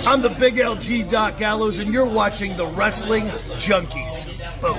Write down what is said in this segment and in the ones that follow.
I'm the Big LG Doc Gallows, and you're watching the Wrestling Junkies. Boom.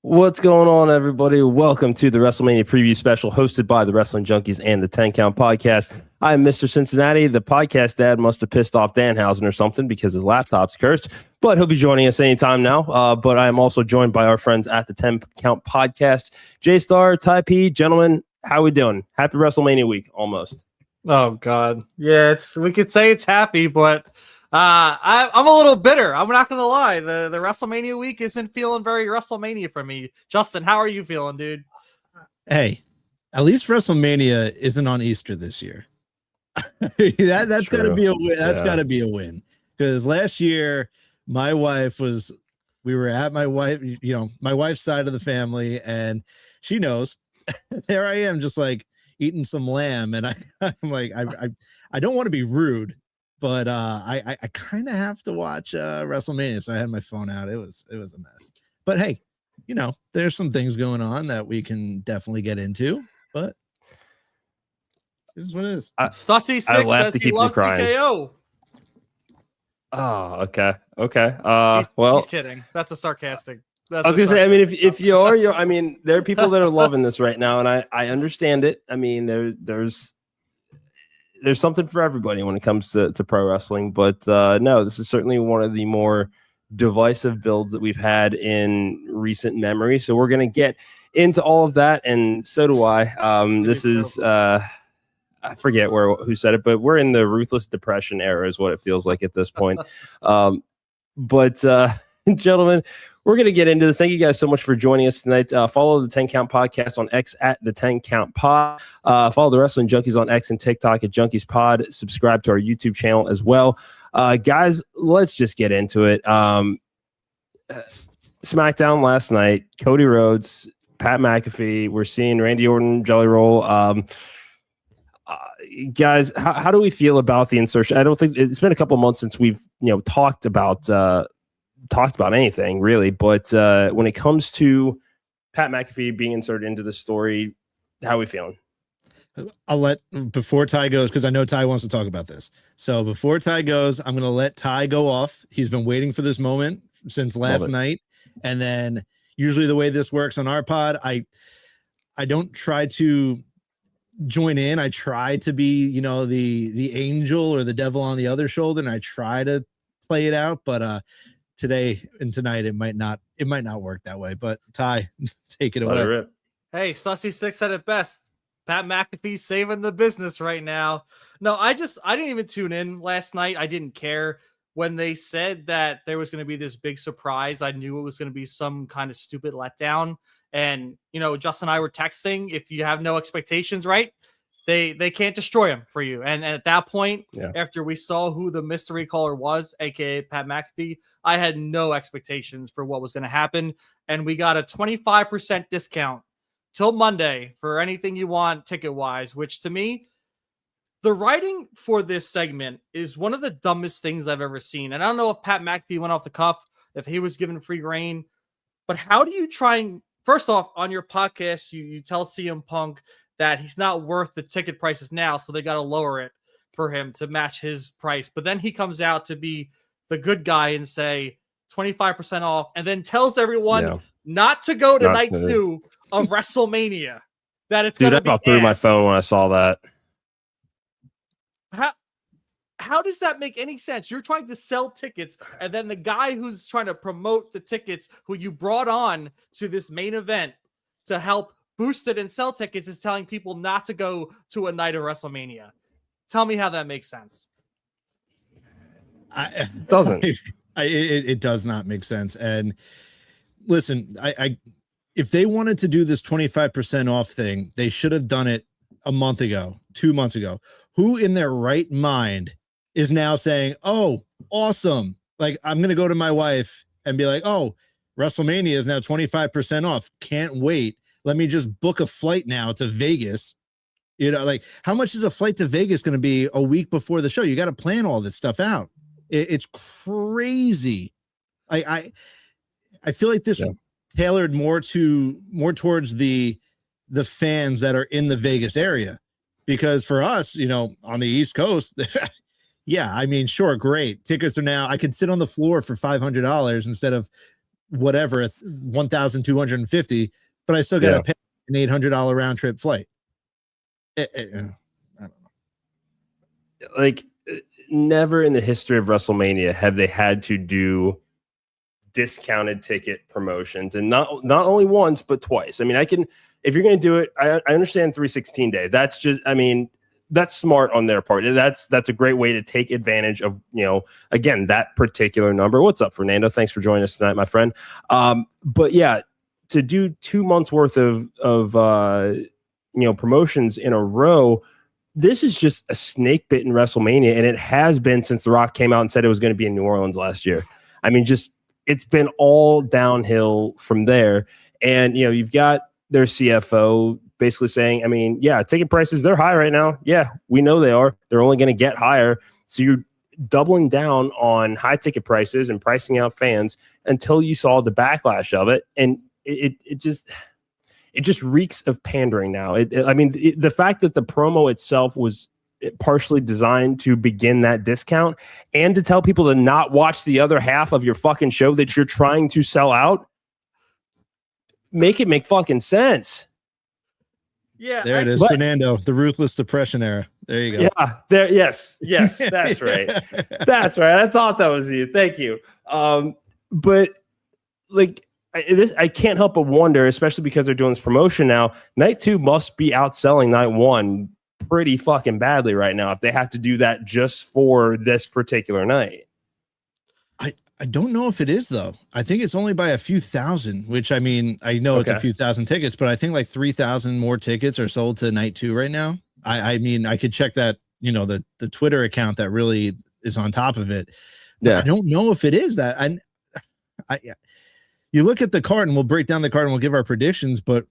What's going on, everybody? Welcome to the WrestleMania preview special hosted by the Wrestling Junkies and the 10 Count Podcast. I'm Mr. Cincinnati. The podcast dad must have pissed off Danhausen or something because his laptop's cursed, but he'll be joining us anytime now. But I am also joined by our friends at the 10 Count Podcast, J-Star, Ty P. Gentlemen, how we doing? Happy WrestleMania week, almost. Oh, God. Yeah, we could say it's happy, but I'm a little bitter. I'm not going to lie. The WrestleMania week isn't feeling very WrestleMania for me. Justin, how are you feeling, dude? Hey, at least WrestleMania isn't on Easter this year. that's got to be a win. That's got to be a win. Because last year, we were at my wife's side of the family, and she knows. There I am, just like eating some lamb, and I'm like, I don't want to be rude. But I kind of have to watch WrestleMania, so I had my phone out. It was a mess. But hey, there's some things going on that we can definitely get into. But it is what it is. Stussy 6 says he loves TKO. Oh, okay. He's kidding. That's a sarcastic. I was gonna say, I mean, if you are, I mean, there are people that are loving this right now, and I understand it. I mean, there's something for everybody when it comes to pro wrestling, but no, this is certainly one of the more divisive builds that we've had in recent memory. So we're going to get into all of that, and so do I. This is I forget who said it, but we're in the ruthless depression era, is what it feels like at this point. But gentlemen, we're going to get into this. Thank you guys so much for joining us tonight. Follow the 10 Count Podcast on X at the 10 Count Pod. Follow the Wrestling Junkies on X and TikTok at Junkies Pod. Subscribe to our YouTube channel as well. Guys, let's just get into it. SmackDown last night, Cody Rhodes, Pat McAfee. We're seeing Randy Orton, Jelly Roll. Guys, how do we feel about the insertion? I don't think it's been a couple months since we've talked about anything really, but when it comes to Pat McAfee being inserted into the story, how are we feeling? Before Ty goes, because I know Ty wants to talk about this. So before Ty goes, I'm going to let Ty go off. He's been waiting for this moment since last night. And then usually the way this works on our pod, I don't try to join in. I try to be, the angel or the devil on the other shoulder, and I try to play it out, but today and tonight it might not work that way. But Ty, take it away. Hey, Stussy 6 said it best. Pat McAfee saving the business right now. No, I didn't even tune in last night. I didn't care when they said that there was going to be this big surprise. I knew it was going to be some kind of stupid letdown. And Justin and I were texting, if you have no expectations, right? They can't destroy him for you. And at that point, after we saw who the mystery caller was, aka Pat McAfee, I had no expectations for what was going to happen. And we got a 25% discount till Monday for anything you want ticket-wise, which to me, the writing for this segment is one of the dumbest things I've ever seen. And I don't know if Pat McAfee went off the cuff, if he was given free reign, but how do you try and, first off, on your podcast, you tell CM Punk that he's not worth the ticket prices now, so they got to lower it for him to match his price. But then he comes out to be the good guy and say 25% off, and then tells everyone not to go to night 2 of WrestleMania. That it's going to be about threw my phone when I saw that. How does that make any sense? You're trying to sell tickets, and then the guy who's trying to promote the tickets, who you brought on to this main event to help boost it and sell tickets, is telling people not to go to a night of WrestleMania. Tell me how that makes sense. It doesn't. It does not make sense. And listen, if they wanted to do this 25% off thing, they should have done it a month ago, 2 months ago. Who in their right mind is now saying, oh, awesome. Like, I'm going to go to my wife and be like, oh, WrestleMania is now 25% off. Can't wait. Let me just book a flight now to Vegas You know, like how much is a flight to Vegas going to be a week before the show? You got to plan all this stuff out. It's crazy. I feel like this tailored more towards the fans that are in the Vegas area, because for us, you know, on the East Coast, yeah, I mean, sure, great. Tickets are now, I can sit on the floor for $500 instead of whatever, $1,250, but I still got to pay an $800 round trip flight. I don't know. Like, never in the history of WrestleMania have they had to do discounted ticket promotions, and not only once but twice. I mean, if you're going to do it, I understand 316 day. That's just, I mean, that's smart on their part. That's a great way to take advantage of, you know, again, that particular number. What's up, Fernando? Thanks for joining us tonight, my friend. But yeah, to do 2 months worth of you know, promotions in a row, this is just a snake bitten WrestleMania, and it has been since The Rock came out and said it was going to be in New Orleans last year. I mean, just it's been all downhill from there. And, you know, you've got their CFO basically saying, I mean, yeah, ticket prices, they're high right now. Yeah, we know they are. They're only going to get higher. So you're doubling down on high ticket prices and pricing out fans until you saw the backlash of it. And it just reeks of pandering now. The fact that the promo itself was partially designed to begin that discount and to tell people to not watch the other half of your fucking show that you're trying to sell out, make fucking sense. Yeah, there it is, Fernando, the ruthless depression era. There you go. Yeah, there. Yes, that's right. That's right. I thought that was you. Thank you. But like, I can't help but wonder, especially because they're doing this promotion now. Night 2 must be outselling night 1 pretty fucking badly right now if they have to do that just for this particular night. I don't know if it is, though. I think it's only by a few thousand, which, I mean, I know it's a few thousand tickets, but I think like 3,000 more tickets are sold to night 2 right now. I mean, I could check that, you know, the Twitter account that really is on top of it. Yeah. I don't know if it is that. You look at the card, and we'll break down the card and we'll give our predictions, but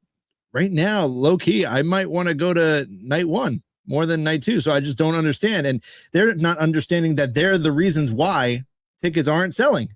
right now, low key, I might want to go to night 1 more than night 2. So I just don't understand. And they're not understanding that they're the reasons why tickets aren't selling.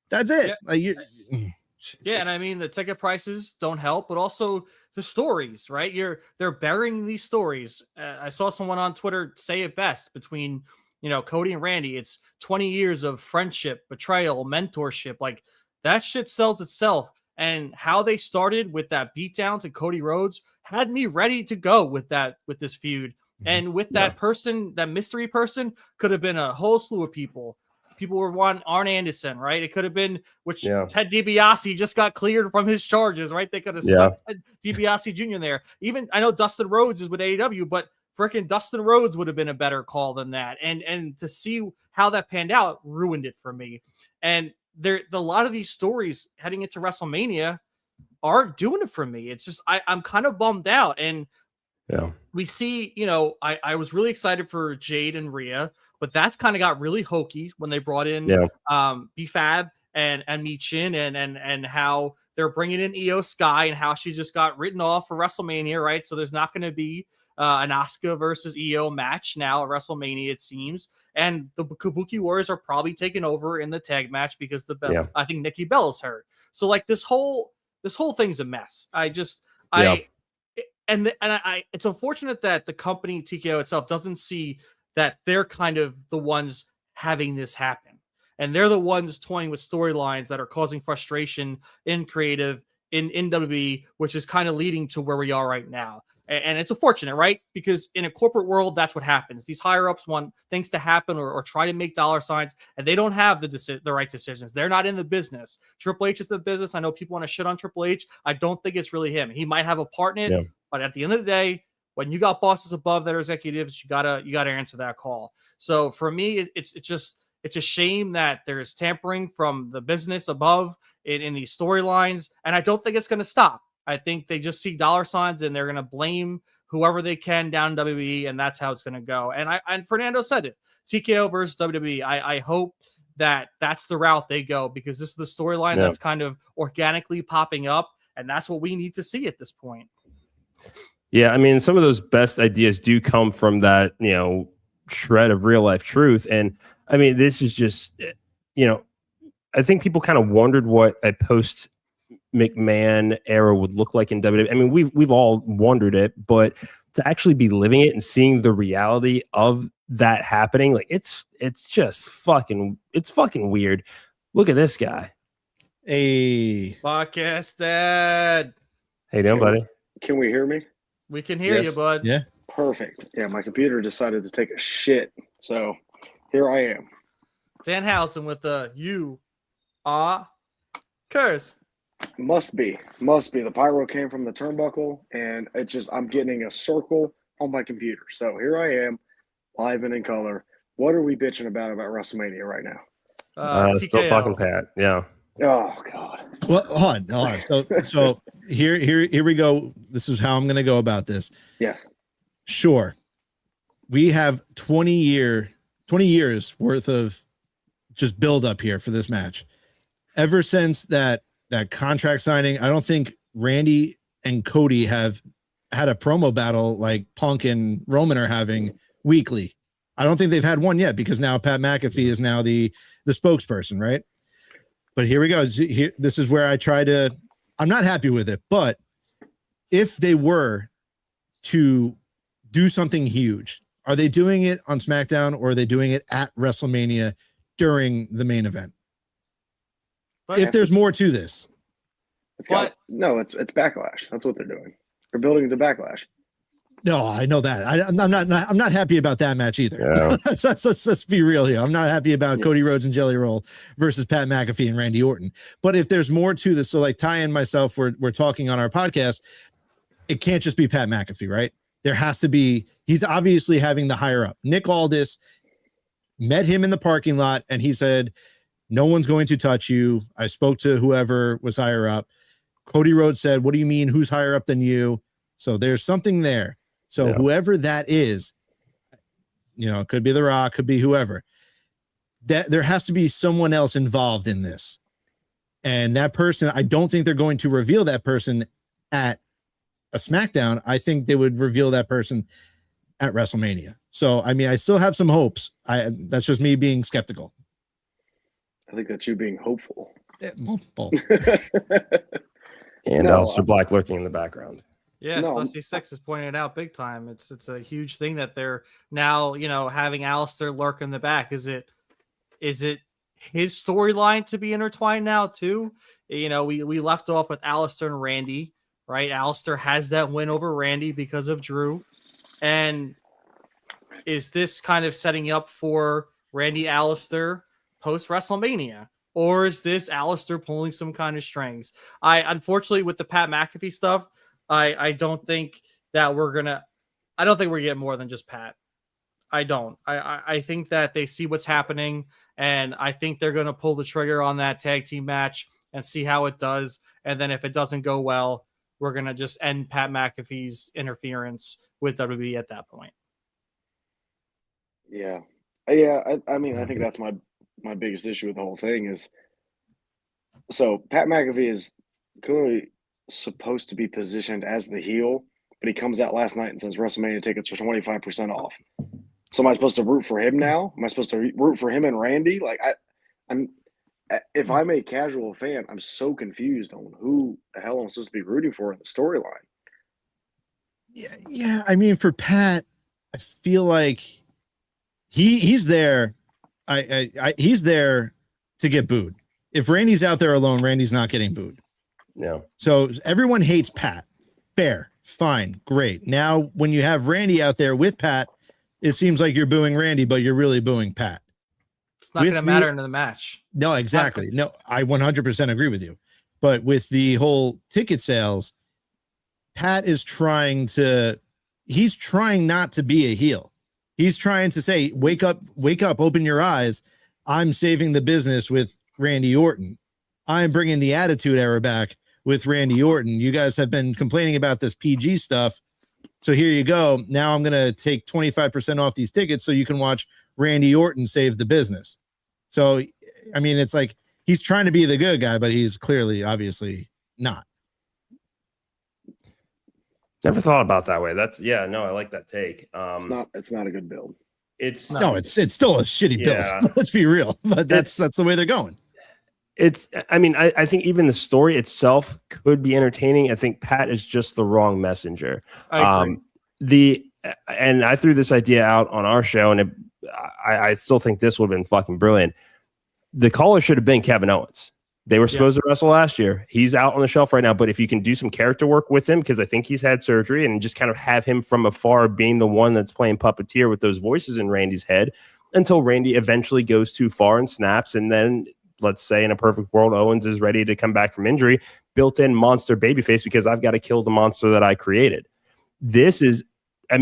That's it. Yeah. And I mean, the ticket prices don't help, but also the stories, right? They're burying these stories. I saw someone on Twitter say it best between, you know, Cody and Randy. It's 20 years of friendship, betrayal, mentorship. Like, that shit sells itself. And how they started with that beatdown to Cody Rhodes had me ready to go with this feud. And with that person, that mystery person, could have been a whole slew of people. People were wanting Arn Anderson, right? It could have been, Ted DiBiase just got cleared from his charges, right? They could have stuck Ted DiBiase Jr. there. Even, I know Dustin Rhodes is with AEW, but freaking Dustin Rhodes would have been a better call than that. And to see how that panned out ruined it for me. And a lot of these stories heading into WrestleMania aren't doing it for me. It's just, I'm kind of bummed out. And we see, you know, I was really excited for Jade and Rhea, but that's kind of got really hokey when they brought in B-Fab and Michin and how they're bringing in Io Sky and how she just got written off for WrestleMania, right? So there's not going to be an Asuka versus Io match now at WrestleMania, it seems. And the Kabuki Warriors are probably taking over in the tag match because I think Nikki Bella's hurt. So like this whole thing's a mess. It's unfortunate that the company TKO itself doesn't see that they're kind of the ones having this happen. And they're the ones toying with storylines that are causing frustration in creative in WWE, which is kind of leading to where we are right now. And it's unfortunate, right? Because in a corporate world, that's what happens. These higher ups want things to happen or try to make dollar signs, and they don't have the right decisions. They're not in the business. Triple H is in the business. I know people want to shit on Triple H. I don't think it's really him. He might have a part in it, but at the end of the day, when you got bosses above that are executives, you gotta answer that call. So for me, it's a shame that there's tampering from the business above in these storylines, and I don't think it's going to stop. I think they just see dollar signs and they're going to blame whoever they can down in WWE, and that's how it's going to go. And Fernando said it, TKO versus WWE. I hope that that's the route they go, because this is the storyline that's kind of organically popping up, and that's what we need to see at this point. Yeah, I mean, some of those best ideas do come from that, shred of real life truth. And I mean, this is just, I think people kind of wondered what a post McMahon era would look like in WWE. I mean, we've all wondered it, but to actually be living it and seeing the reality of that happening, like it's fucking weird. Look at this guy. Hey, Podcast Dad. How you doing, buddy? Can we hear me? We can hear you, bud. yeah. Perfect. Yeah, my computer decided to take a shit. So here I am. Dan Housen with the "You Are Cursed." Must be. The pyro came from the turnbuckle, and I'm getting a circle on my computer. So here I am, live and in color. What are we bitching about WrestleMania right now? Still TKO. talking Pat. Yeah. Oh God. Well, hold on. So here we go. This is how I'm going to go about this. Yes. Sure. We have 20 years worth of just build up here for this match. Ever since that contract signing, I don't think Randy and Cody have had a promo battle like Punk and Roman are having weekly. I don't think they've had one yet because now Pat McAfee is now the spokesperson, right? But here we go. This is where I'm not happy with it, but if they were to do something huge, are they doing it on SmackDown or are they doing it at WrestleMania during the main event? But If there's more to this. It's Backlash. That's what they're doing. They're building the Backlash. No, I know that. I'm not happy about that match either. Yeah. let's be real here. I'm not happy about Cody Rhodes and Jelly Roll versus Pat McAfee and Randy Orton. But if there's more to this, so like Ty and myself, we're talking on our podcast, it can't just be Pat McAfee, right? There has to be. He's obviously having the higher up. Nick Aldis met him in the parking lot, and he said, "No one's going to touch you." I spoke to whoever was higher up. Cody Rhodes said, "What do you mean? Who's higher up than you?" So there's something there. So whoever that is, it could be The Rock, could be whoever, that there has to be someone else involved in this. And that person, I don't think they're going to reveal that person at a SmackDown. I think they would reveal that person at WrestleMania. So, I mean, I still have some hopes. That's just me being skeptical. I think that's you being hopeful. Both. And Aleister Black lurking in the background. Yes, No, Dusty Six has pointed out big time. It's a huge thing that they're now, having Alistair lurk in the back. Is it his storyline to be intertwined now too? We left off with Alistair and Randy, right? Alistair has that win over Randy because of Drew. And is this kind of setting up for Randy Alistair post WrestleMania? Or is this Alistair pulling some kind of strings? Unfortunately, with the Pat McAfee stuff, I don't think that we're getting more than just Pat. I don't. I think that they see what's happening, and I think they're going to pull the trigger on that tag team match and see how it does. And then if it doesn't go well, we're going to just end Pat McAfee's interference with WWE at that point. Yeah. I mean, I think that's my biggest issue with the whole thing is, so Pat McAfee is clearly supposed to be positioned as the heel, but he comes out last night and says WrestleMania tickets are 25% off. So am I supposed to root for him now? Am I supposed to root for him and Randy? Like if I'm a casual fan, I'm so confused on who the hell I'm supposed to be rooting for in the storyline. Yeah. I mean, for Pat, I feel like he's there. He's there to get booed. If Randy's out there alone, Randy's not getting booed. Yeah. So everyone hates Pat. Fair, fine, great. Now, when you have Randy out there with Pat, it seems like you're booing Randy, but you're really booing Pat. It's not going to matter in the match. No, exactly. No, I 100% agree with you. But with the whole ticket sales, Pat is he's trying not to be a heel. He's trying to say, wake up, open your eyes. I'm saving the business with Randy Orton. I'm bringing the Attitude Era back with Randy Orton. You guys have been complaining about this PG stuff. So here you go. Now I'm going to take 25% off these tickets so you can watch Randy Orton save the business. So, I mean, it's like he's trying to be the good guy, but he's clearly, obviously not. Never thought about that way. No, I like that take. It's not a good build. It's still a shitty build. Let's be real, but that's the way they're going. I think even the story itself could be entertaining. I think Pat is just the wrong messenger. I agree. And I threw this idea out on our show, and I still think this would have been fucking brilliant. The caller should have been Kevin Owens. They were supposed to wrestle last year. He's out on the shelf right now, but if you can do some character work with him, because I think he's had surgery, and just kind of have him from afar being the one that's playing puppeteer with those voices in Randy's head until Randy eventually goes too far and snaps, and then let's say in a perfect world, Owens is ready to come back from injury, built-in monster babyface because I've got to kill the monster that I created. This is, I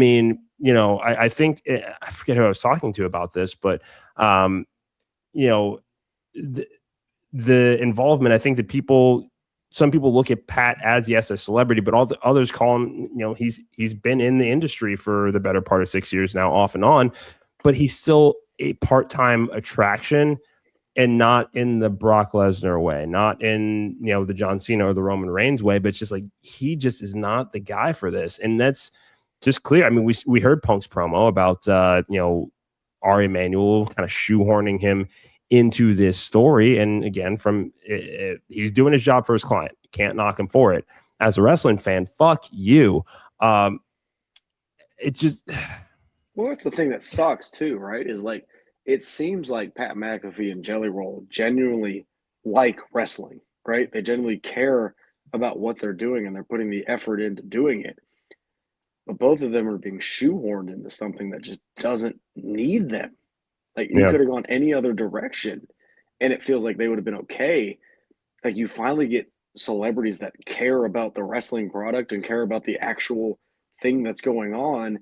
think, I forget who I was talking to about this, but, the involvement, I think that some people look at Pat as, yes, a celebrity, but all the others call him, he's been in the industry for the better part of 6 years now, off and on, but he's still a part-time attraction, and not in the Brock Lesnar way, not in, the John Cena or the Roman Reigns way, but it's just like, he just is not the guy for this. And that's just clear. I mean, we heard Punk's promo about, Ari Emanuel kind of shoehorning him into this story. And again, he's doing his job for his client. Can't knock him for it. As a wrestling fan, fuck you. It just... Well, that's the thing that sucks too, right? Is like, it seems like Pat McAfee and Jelly Roll genuinely like wrestling, right? They genuinely care about what they're doing and they're putting the effort into doing it. But both of them are being shoehorned into something that just doesn't need them. Like, you could have gone any other direction and it feels like they would have been okay. Like, you finally get celebrities that care about the wrestling product and care about the actual thing that's going on,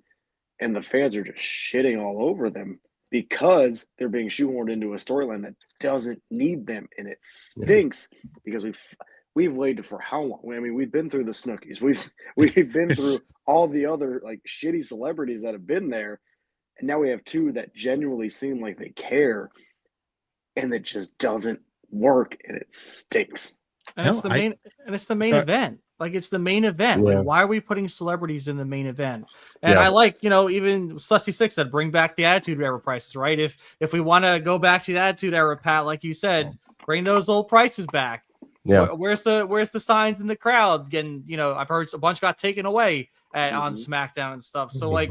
and the fans are just shitting all over them because they're being shoehorned into a storyline that doesn't need them, and it stinks because we've waited for how long? I mean, we've been through the Snookies, we've been through all the other like shitty celebrities that have been there, and now we have two that genuinely seem like they care, and it just doesn't work, and it stinks. And it's the main event. Like, it's the main event. Yeah. Like, why are we putting celebrities in the main event? And I like, even Slusty Six said, bring back the Attitude Era prices, right? If we want to go back to the Attitude Era, Pat, like you said, bring those old prices back. Yeah. Where's the signs in the crowd? Getting, I've heard a bunch got taken away on SmackDown and stuff. So like,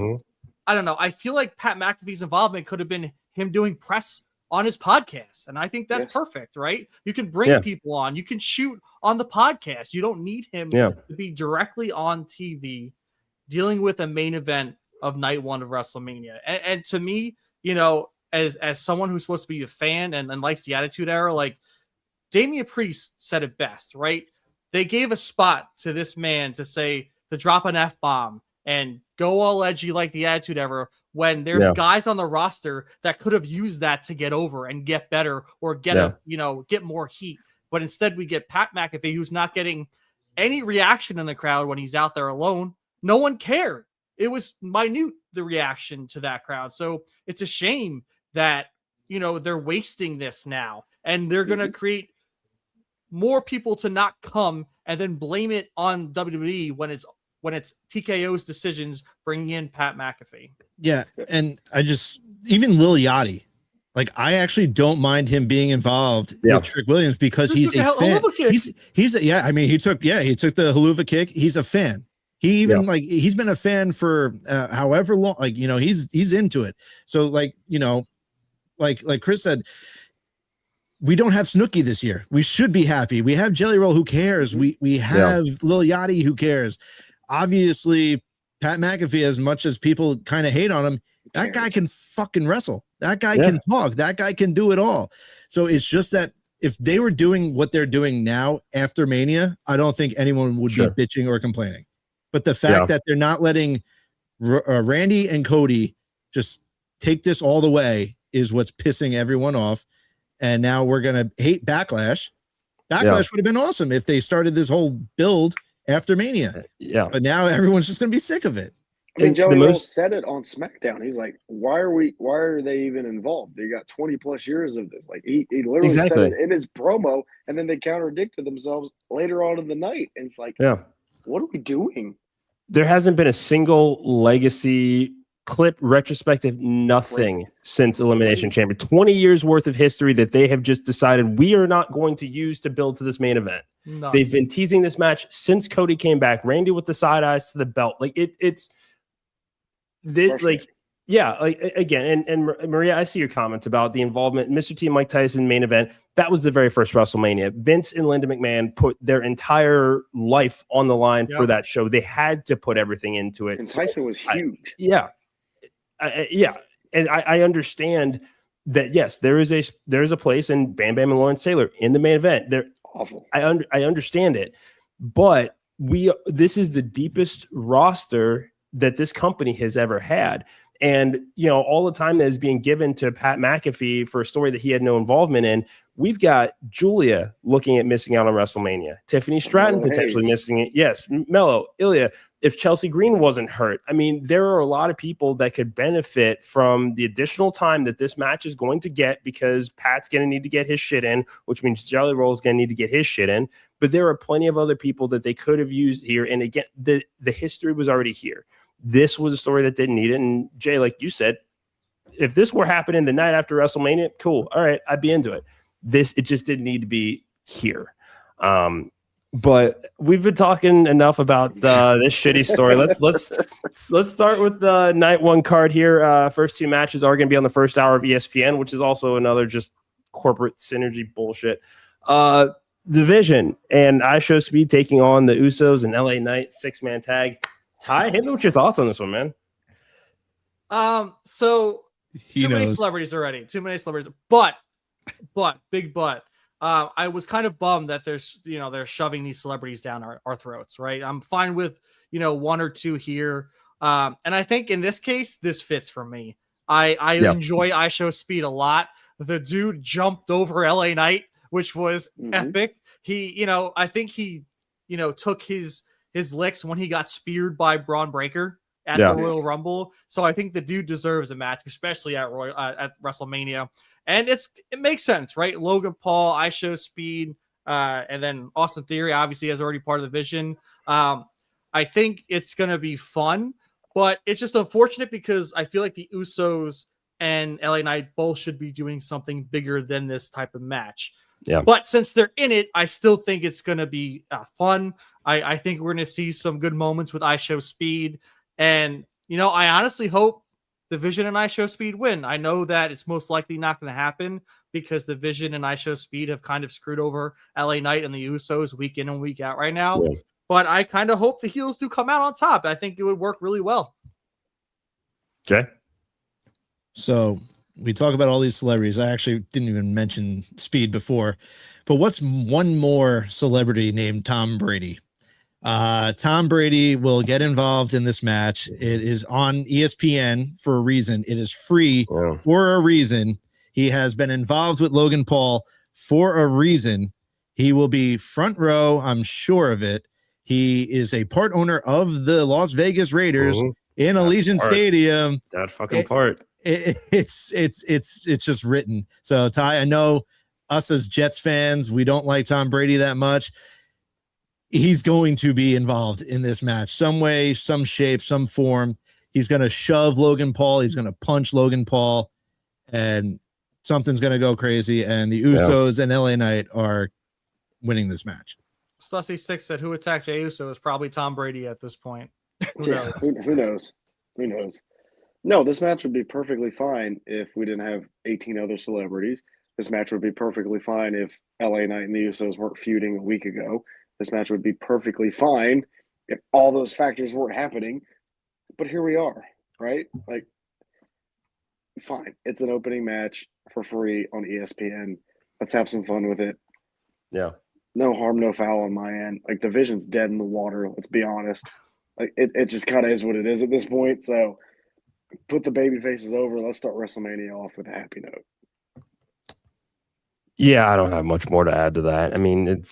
I don't know. I feel like Pat McAfee's involvement could have been him doing press on his podcast. And I think that's perfect, right? You can bring people on, you can shoot on the podcast. You don't need him to be directly on TV dealing with a main event of night one of WrestleMania. And to me, as someone who's supposed to be a fan and likes the Attitude Era, like Damian Priest said it best, right? They gave a spot to this man to drop an F-bomb and go all edgy like the Attitude Era when there's guys on the roster that could have used that to get over and get better or get get more heat. But instead we get Pat McAfee, who's not getting any reaction in the crowd when he's out there alone. No one cared. It was minute, the reaction to that crowd. So it's a shame that, they're wasting this now, and they're going to create more people to not come and then blame it on WWE when it's TKO's decisions bringing in Pat McAfee. Yeah, and even Lil Yachty, like, I actually don't mind him being involved with Trick Williams because he's a fan. He took the haluva kick. He's a fan. He even he's been a fan for however long. Like, he's into it. So like Chris said, we don't have Snooki this year. We should be happy. We have Jelly Roll. Who cares? We have Lil Yachty. Who cares? Obviously, Pat McAfee, as much as people kind of hate on him, that guy can fucking wrestle. That guy can talk. That guy can do it all. So it's just that if they were doing what they're doing now after Mania, I don't think anyone would be bitching or complaining. But the fact that they're not letting Randy and Cody just take this all the way is what's pissing everyone off. And now we're going to hate Backlash. Backlash would have been awesome if they started this whole build after Mania. Yeah. But now everyone's just going to be sick of it. I mean, Jelly Roll said it on SmackDown. He's like, why are they even involved? They got 20 plus years of this. Like, he literally said it in his promo, and then they contradicted themselves later on in the night. And it's like, what are we doing? There hasn't been a single legacy clip, retrospective, nothing since Elimination Chamber. 20 years worth of history that they have just decided we are not going to use to build to this main event. Nuts. They've been teasing this match since Cody came back. Randy with the side eyes to the belt. Like again, and Maria, I see your comments about the involvement. Mr. T, Mike Tyson main event. That was the very first WrestleMania. Vince and Linda McMahon put their entire life on the line for that show. They had to put everything into it. And Tyson was huge. And I understand that. Yes, there is a place in Bam Bam and Lawrence Taylor in the main event. They're awful. I understand it, but this is the deepest roster that this company has ever had. And, all the time that is being given to Pat McAfee for a story that he had no involvement in, we've got Julia looking at missing out on WrestleMania, Tiffany Stratton potentially missing it. Yes, Mello, Ilya. If Chelsea Green wasn't hurt, I mean, there are a lot of people that could benefit from the additional time that this match is going to get, because Pat's going to need to get his shit in, which means Jelly Roll is going to need to get his shit in. But there are plenty of other people that they could have used here. And again, the history was already here. This was a story that didn't need it. And Jay, like you said, if this were happening the night after WrestleMania, cool. All right, I'd be into it. It just didn't need to be here. But we've been talking enough about this shitty story. Let's start with the night one card here. First two matches are going to be on the first hour of ESPN, which is also another just corporate synergy bullshit. Division and IShow Speed taking on the Usos and LA Knight 6-man tag. Ty, hit me with your thoughts on this one, man. So too many celebrities already. Too many celebrities. But big but. I was kind of bummed that they're shoving these celebrities down our throats, right? I'm fine with, one or two here. And I think in this case, this fits for me. I enjoy IShow Speed a lot. The dude jumped over LA Knight, which was epic. He, I think he, took his licks when he got speared by Braun Breaker at the Royal Rumble. So I think the dude deserves a match, especially at WrestleMania. And it makes sense, right? Logan Paul, IShow Speed, and then Austin Theory obviously is already part of the Vision. I think it's going to be fun, but it's just unfortunate because I feel like the Usos and LA Knight both should be doing something bigger than this type of match. Yeah. But since they're in it, I still think it's going to be fun. I think we're going to see some good moments with IShow Speed. And, I honestly hope the Vision and IShow Speed win. I know that it's most likely not going to happen because the Vision and IShow Speed have kind of screwed over LA Knight and the Usos week in and week out right now. Yeah. But I kind of hope the heels do come out on top. I think it would work really well. Jay? So we talk about all these celebrities. I actually didn't even mention Speed before. But what's one more celebrity named Tom Brady? Tom Brady will get involved in this match. It is on ESPN for a reason. It is free for a reason. He has been involved with Logan Paul for a reason. He will be front row. I'm sure of it. He is a part owner of the Las Vegas Raiders in Allegiant Stadium. That fucking part. It's just written. So Ty, I know us as Jets fans, we don't like Tom Brady that much. He's going to be involved in this match some way, some shape, some form. He's going to shove Logan Paul. He's going to punch Logan Paul, and something's going to go crazy. And the Usos and LA Knight are winning this match. Stussy Six said, "Who attacked Jey Uso is probably Tom Brady at this point." Who knows? Who knows? No, this match would be perfectly fine if we didn't have 18 other celebrities. This match would be perfectly fine if LA Knight and the Usos weren't feuding a week ago. This match would be perfectly fine if all those factors weren't happening. But here we are, right? Like, fine. It's an opening match for free on ESPN. Let's have some fun with it. Yeah. No harm, no foul on my end. Like, the Vision's dead in the water. Let's be honest. Like, it just kind of is what it is at this point. So put the baby faces over. Let's start WrestleMania off with a happy note. Yeah, I don't have much more to add to that. I mean,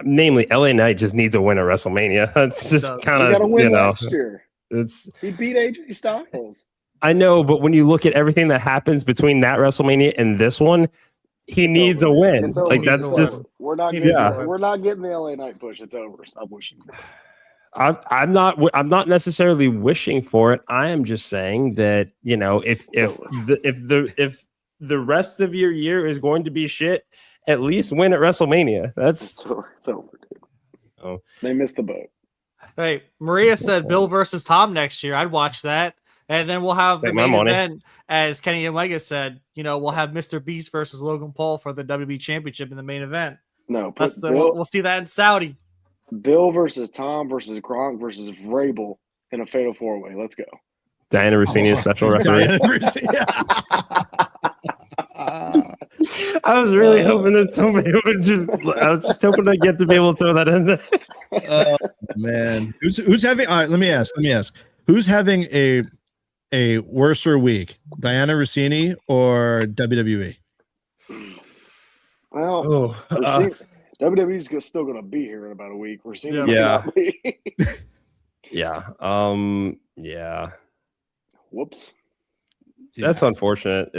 namely, LA Knight just needs a win at WrestleMania. It's just kind of, got to win last year. He beat AJ Styles. I know, but when you look at everything that happens between that WrestleMania and this one, he needs a win. Like, that's just we're not getting the LA Knight push. It's over. Stop pushing. I'm not necessarily wishing for it. I am just saying that, you know, if the rest of your year is going to be shit, at least win at WrestleMania. It's over, dude. Oh, They missed the boat. Hey, Maria said Bill versus Tom next year. I'd watch that. And then we'll have the main event, as Kenny Omega said. You know, we'll have Mr. Beast versus Logan Paul for the WWE Championship in the main event. No, we'll see that in Saudi. Bill versus Tom versus Gronk versus Vrabel in a fatal 4-way. Let's go. Diana Rossini is special referee. I was really hoping that somebody would just. I was just hoping I get to be able to throw that in there. Oh man, who's having? All right, let me ask. Who's having a worser week, Diana Rossini or WWE? Well, WWE's still going to be here in about a week. We're seeing yeah. Yeah. Whoops. That's unfortunate.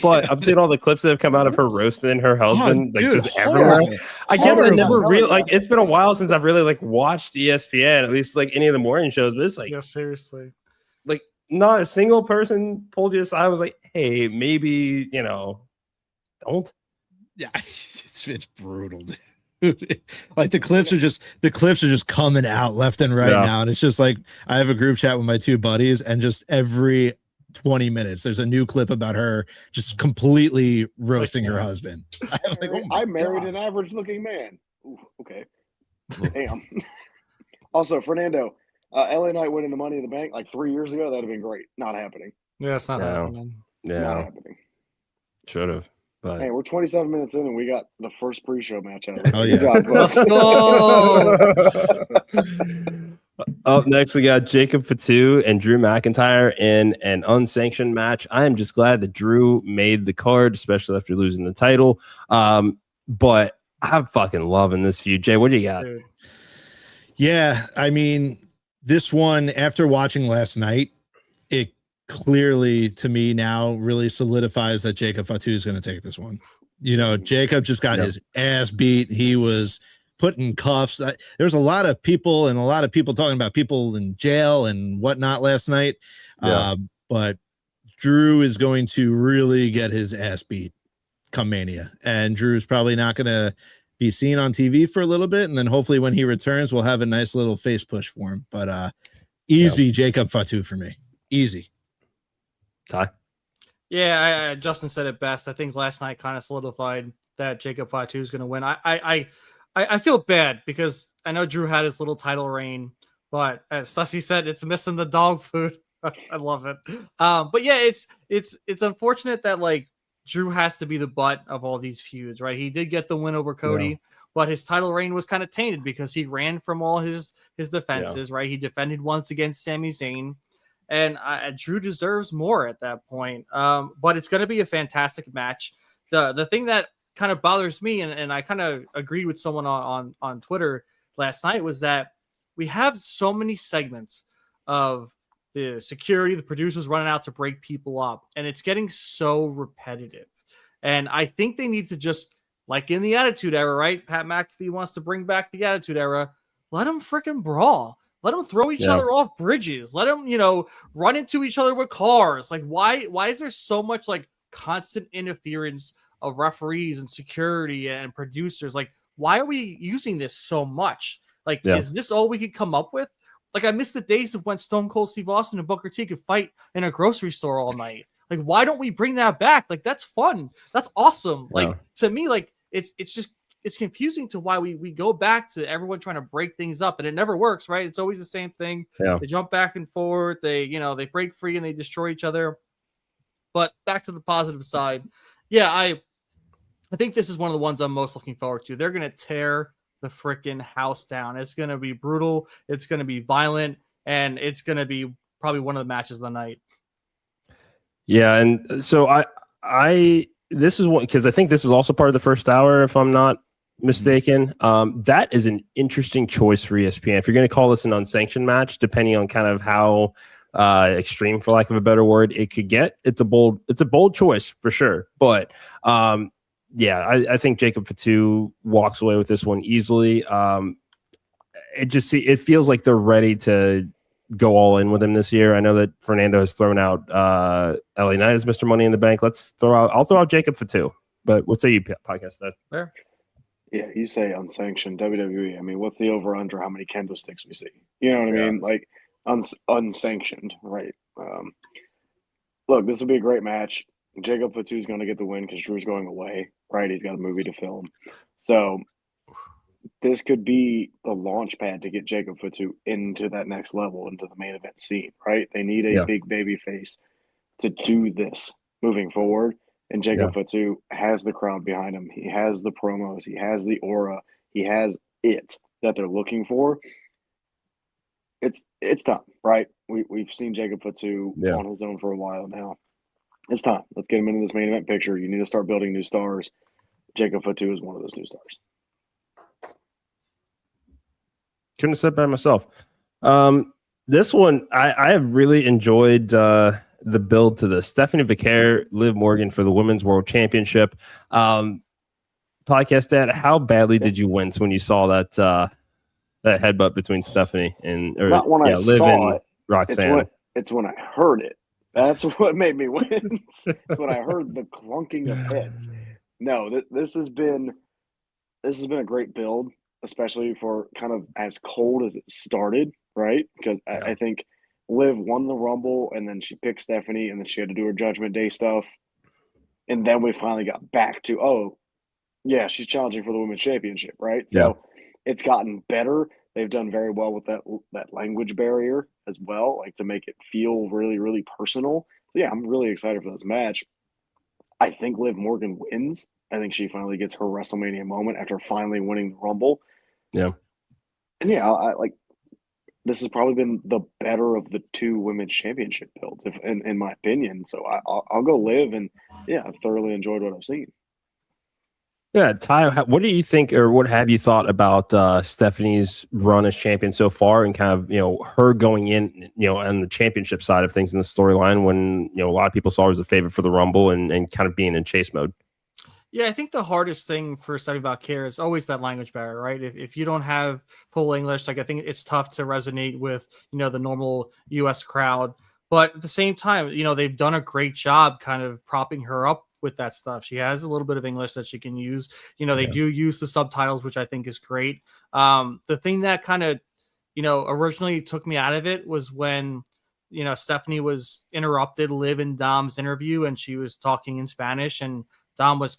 But I'm seeing all the clips that have come out of her roasting her husband, just everywhere. I guess I never really it's been a while since I've really watched ESPN, at least any of the morning shows. But it's seriously, not a single person pulled you aside. I was like, hey, maybe don't. Yeah, it's brutal, dude. The clips are just coming out left and right now, and it's just I have a group chat with my two buddies, and just every 20 minutes there's a new clip about her just completely roasting her husband. I was like, I married an average looking man. Ooh, okay. Damn. Also, Fernando, LA Knight winning the Money in the Bank 3 years ago, that'd have been great. Not happening. Yeah, it's not happening. Yeah, not happening. Should have. But hey, we're 27 minutes in and we got the first pre-show match out of it. Oh yeah. Let's go. Up next, we got Jacob Fatu and Drew McIntyre in an unsanctioned match. I am just glad that Drew made the card, especially after losing the title. But I'm fucking loving this feud. Jay, what do you got? Yeah, I mean, this one, after watching last night, it clearly, to me now, really solidifies that Jacob Fatu is going to take this one. You know, Jacob just got his ass beat. He was put in cuffs. There's a lot of people talking about people in jail and whatnot last night. But Drew is going to really get his ass beat come Mania. And Drew's probably not going to be seen on TV for a little bit. And then hopefully when he returns, we'll have a nice little face push for him. But easy Jacob Fatu for me. Easy. Ty? Yeah, Justin said it best. I think last night kind of solidified that Jacob Fatu is going to win. I feel bad because I know Drew had his little title reign, but as Stussy said, it's missing the dog food. I love it. But yeah, it's unfortunate that Drew has to be the butt of all these feuds, right? He did get the win over Cody, but his title reign was kind of tainted because he ran from all his defenses, right? He defended once against Sami Zayn. And Drew deserves more at that point. But it's going to be a fantastic match. The thing that kind of bothers me, and I kind of agreed with someone on Twitter last night, was that we have so many segments of the security, the producers running out to break people up, and it's getting so repetitive. And I think they need to just, like in the Attitude Era, right? Pat McAfee wants to bring back the Attitude Era. Let them freaking brawl. Let them throw each other off bridges. Let them, run into each other with cars. Why is there so much constant interference of referees and security and producers? Why are we using this so much? Is this all we could come up with? I miss the days of when Stone Cold Steve Austin and Booker T could fight in a grocery store all night. Why don't we bring that back? That's fun. That's awesome. To me, it's confusing to why we go back to everyone trying to break things up, and it never works, right? It's always the same thing. Yeah. They jump back and forth. They break free and they destroy each other. But back to the positive side. Yeah, I think this is one of the ones I'm most looking forward to. They're going to tear the freaking house down. It's going to be brutal. It's going to be violent, and it's going to be probably one of the matches of the night. Yeah. And so this is one, because I think this is also part of the first hour, if I'm not mistaken. That is an interesting choice for ESPN. If you're going to call this an unsanctioned match, depending on kind of how extreme, for lack of a better word, it could get, it's a bold choice for sure. But I think Jacob Fatu walks away with this one easily. it feels like they're ready to go all in with him this year. I know that Fernando has thrown out LA Knight as Mr. Money in the Bank. I'll throw out Jacob for 2. But what say you, podcast Dad? Fair. Yeah, you say unsanctioned WWE. I mean, what's the over under how many candlesticks we see? You know what I mean? Like unsanctioned, right? Look, this will be a great match. Jacob Fatu is going to get the win because Drew's going away, right? He's got a movie to film. So this could be the launch pad to get Jacob Fatu into that next level, into the main event scene, right? They need a big baby face to do this moving forward. And Jacob Fatu has the crowd behind him. He has the promos. He has the aura. He has it that they're looking for. It's time, right? We've seen Jacob Fatu on his own for a while now. It's time. Let's get him into this main event picture. You need to start building new stars. Jacob Fatu is one of those new stars. Couldn't have said by myself. This one, I have really enjoyed the build to this. Stephanie Vaquer, Liv Morgan for the Women's World Championship. Podcast Dad, how badly did you wince when you saw that headbutt between Stephanie and not when I Liv saw and it. Roxanne? It's when I heard it. That's what made me wince. It's when I heard the clunking of heads. No, this has been a great build, especially for kind of as cold as it started, right? Because I think Liv won the Rumble, and then she picked Stephanie, and then she had to do her Judgment Day stuff. And then we finally got back to, she's challenging for the Women's Championship, right? So it's gotten better. They've done very well with that language barrier as well, like to make it feel really, really personal. So I'm really excited for this match. I think Liv Morgan wins. I think she finally gets her WrestleMania moment after finally winning the Rumble. Yeah. And I like this has probably been the better of the 2 women's championship builds, in my opinion. So I'll go Liv, and I've thoroughly enjoyed what I've seen. Yeah, Ty, what do you think, or what have you thought about Stephanie's run as champion so far, and kind of her going in on the championship side of things in the storyline when a lot of people saw her as a favorite for the Rumble and kind of being in chase mode? Yeah, I think the hardest thing for Stephanie Vaquer is always that language barrier, right? If you don't have full English, like I think it's tough to resonate with, the normal US crowd. But at the same time, they've done a great job kind of propping her up with that stuff. She has a little bit of English that she can use. They do use the subtitles, which I think is great. The thing that kind of, originally took me out of it was when, Stephanie was interrupted Liv and Dom's interview, and she was talking in Spanish, and Dom was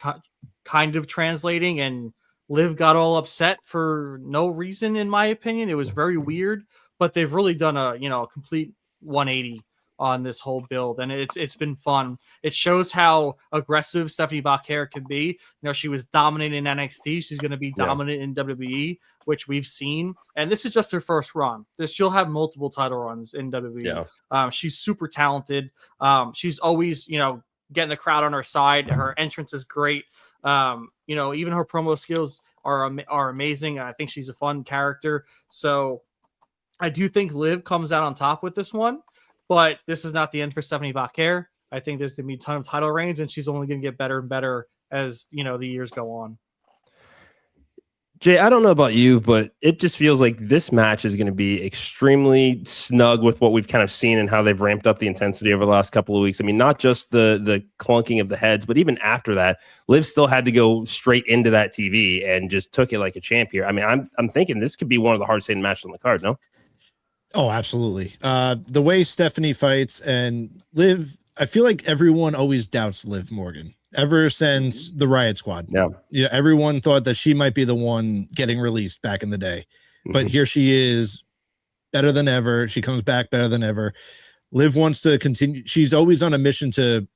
kind of translating, and Liv got all upset for no reason, in my opinion. It was very weird, but they've really done a complete 180 on this whole build, and it's been fun. It shows how aggressive Stephanie Vaquer can be. She was dominant in NXT. She's going to be dominant in WWE, which we've seen. And this is just her first run. She'll have multiple title runs in WWE. Yeah. She's super talented. She's always, getting the crowd on her side. Her entrance is great. Even her promo skills are amazing. I think she's a fun character. So I do think Liv comes out on top with this one, but this is not the end for Stephanie Vaquer. I think there's going to be a ton of title reigns, and she's only going to get better and better as, the years go on. Jay, I don't know about you, but it just feels like this match is going to be extremely snug with what we've kind of seen and how they've ramped up the intensity over the last couple of weeks. I mean, not just the clunking of the heads, but even after that, Liv still had to go straight into that TV and just took it like a champ here. I mean, I'm thinking this could be one of the hardest hitting matches on the card, no? Oh, absolutely. The way Stephanie fights and Liv, I feel like everyone always doubts Liv Morgan. Ever since the Riot Squad. Yeah. Everyone thought that she might be the one getting released back in the day. But here she is, better than ever. She comes back better than ever. Liv wants to continue. She's always on a mission to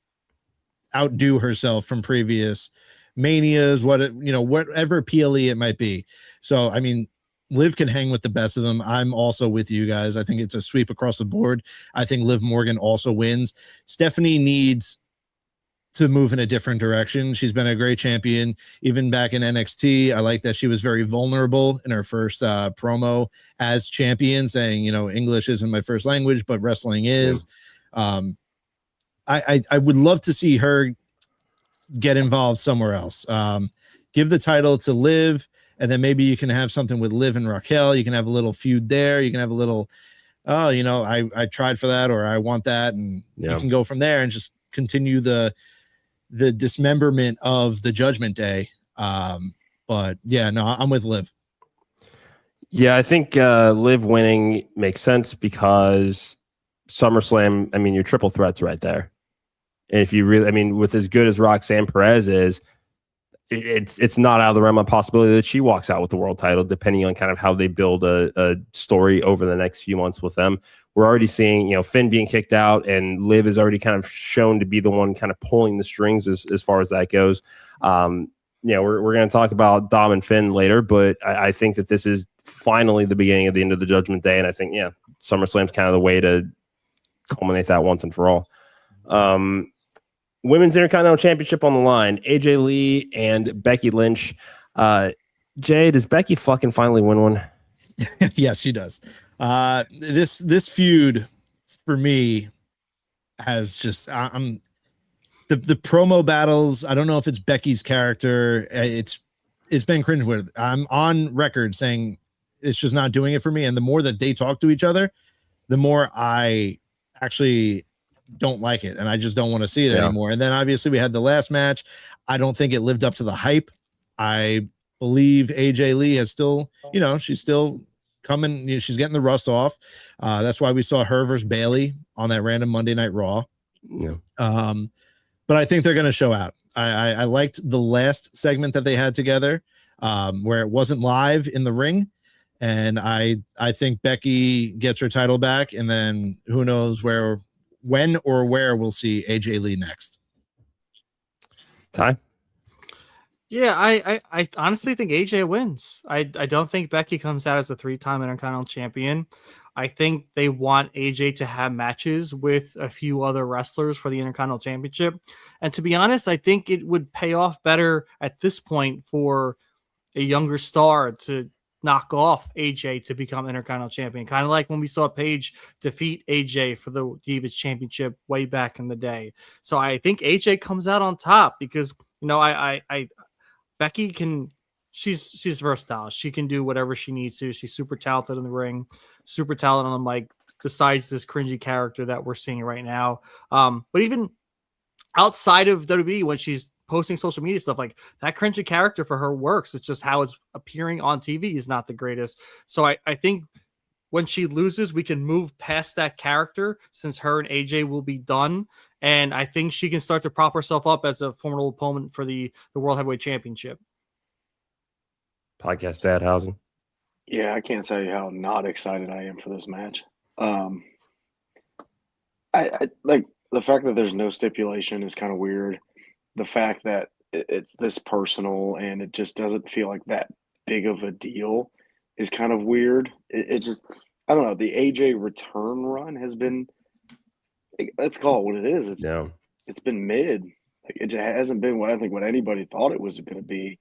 outdo herself from previous manias, whatever PLE it might be. So, I mean, Liv can hang with the best of them. I'm also with you guys. I think it's a sweep across the board. I think Liv Morgan also wins. Stephanie needs to move in a different direction. She's been a great champion, even back in NXT. I like that she was very vulnerable in her first promo as champion, saying, English isn't my first language, but wrestling is. I would love to see her get involved somewhere else. Give the title to Liv, and then maybe you can have something with Liv and Raquel. You can have a little feud there. You can have a little, oh, you know, I tried for that, or I want that, and you can go from there and just continue the dismemberment of the Judgment Day. But yeah, no, I'm with Liv. Yeah, I think Liv winning makes sense because SummerSlam, I mean, your triple threats right there. And if you really, I mean, with as good as Roxanne Perez is, it's not out of the realm of possibility that she walks out with the world title, depending on kind of how they build a story over the next few months with them. We're already seeing, you know, Finn being kicked out, and Liv is already kind of shown to be the one kind of pulling the strings as far as that goes. You know, we're going to talk about Dom and Finn later, but I think that this is finally the beginning of the end of the Judgment Day, and I think, yeah, SummerSlam's kind of the way to culminate that once and for all. Women's Intercontinental Championship on the line. AJ Lee and Becky Lynch. Jay, does Becky fucking finally win one? Yes, she does. This feud for me has just the promo battles. I don't know if it's Becky's character. It's been cringeworthy. I'm on record saying it's just not doing it for me. And the more that they talk to each other, the more I actually don't like it, and I just don't want to see it anymore. And then obviously we had the last match. I don't think it lived up to the hype. I believe AJ Lee has still, you know, she's still coming. You know, she's getting the rust off. That's why we saw her versus Bayley on that random Monday Night Raw. Yeah. But I think they're going to show out. I liked the last segment that they had together, where it wasn't live in the ring. And I think Becky gets her title back, and then who knows when or where we'll see AJ Lee next. Ty? Yeah, I honestly think AJ wins. I don't think Becky comes out as a 3-time Intercontinental Champion. I think they want AJ to have matches with a few other wrestlers for the Intercontinental Championship. And to be honest, I think it would pay off better at this point for a younger star to knock off AJ to become Intercontinental Champion. Kind of like when we saw Paige defeat AJ for the Divas Championship way back in the day. So I think AJ comes out on top because, you know, Becky she's versatile. She can do whatever she needs to. She's super talented in the ring, super talented on the mic, besides this cringy character that we're seeing right now. But even outside of WWE, when she's posting social media stuff, like that cringy character for her works. It's just how it's appearing on TV is not the greatest. So I think when she loses, we can move past that character since her and AJ will be done. And I think she can start to prop herself up as a formidable opponent for the World Heavyweight Championship. Podcast Dadhausen. Yeah, I can't tell you how not excited I am for this match. I like the fact that there's no stipulation is kind of weird. The fact that it's this personal and it just doesn't feel like that big of a deal is kind of weird. It just, I don't know. The AJ return run has been, let's call it what it is. It's been mid. Like, it just hasn't been what anybody thought it was going to be.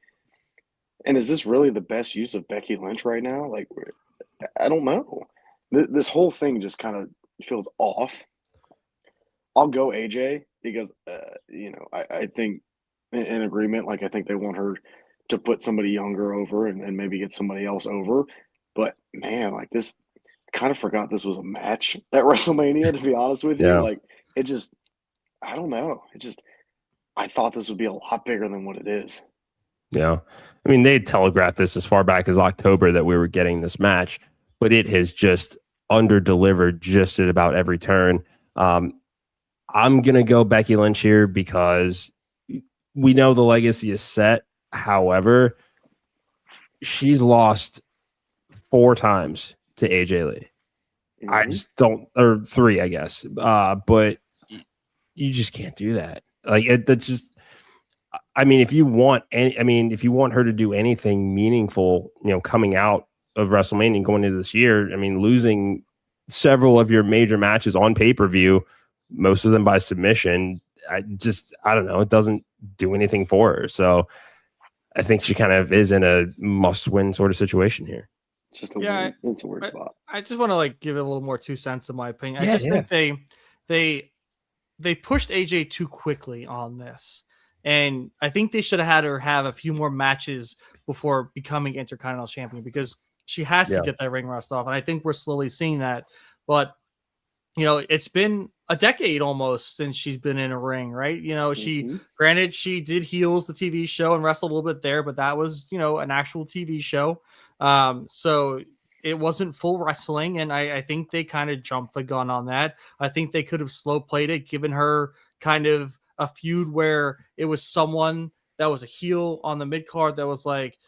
And is this really the best use of Becky Lynch right now? Like, I don't know. This whole thing just kind of feels off. I'll go AJ because, you know, I think in agreement, like I think they want her to put somebody younger over and maybe get somebody else over. But, man, like this, I kind of forgot this was a match at WrestleMania, to be honest with you. Like, it just, I don't know. I thought this would be a lot bigger than what it is. Yeah. I mean, they telegraphed this as far back as October that we were getting this match, but it has just under-delivered just at about every turn. I'm going to go Becky Lynch here because we know the legacy is set. However, she's lost 4 times to AJ Lee. Mm-hmm. I just don't, or 3, I guess. But you just can't do that. Like, that's just, I mean, if you want her to do anything meaningful, you know, coming out of WrestleMania and going into this year, I mean, losing several of your major matches on pay-per-view, most of them by submission, I don't know. It doesn't do anything for her. So I think she kind of is in a must-win sort of situation here. It's just it's a weird spot. I just want to give it a little more 2 cents in my opinion. I think they pushed AJ too quickly on this. And I think they should have had her have a few more matches before becoming Intercontinental Champion, because she has to get that ring rust off. And I think we're slowly seeing that. But, it's been a decade almost since she's been in a ring, right? Granted, she did Heels, the TV show, and wrestled a little bit there, but that was, an actual TV show. So it wasn't full wrestling. And I think they kind of jumped the gun on that. I think they could have slow played it, given her kind of a feud where it was someone that was a heel on the mid card that was like,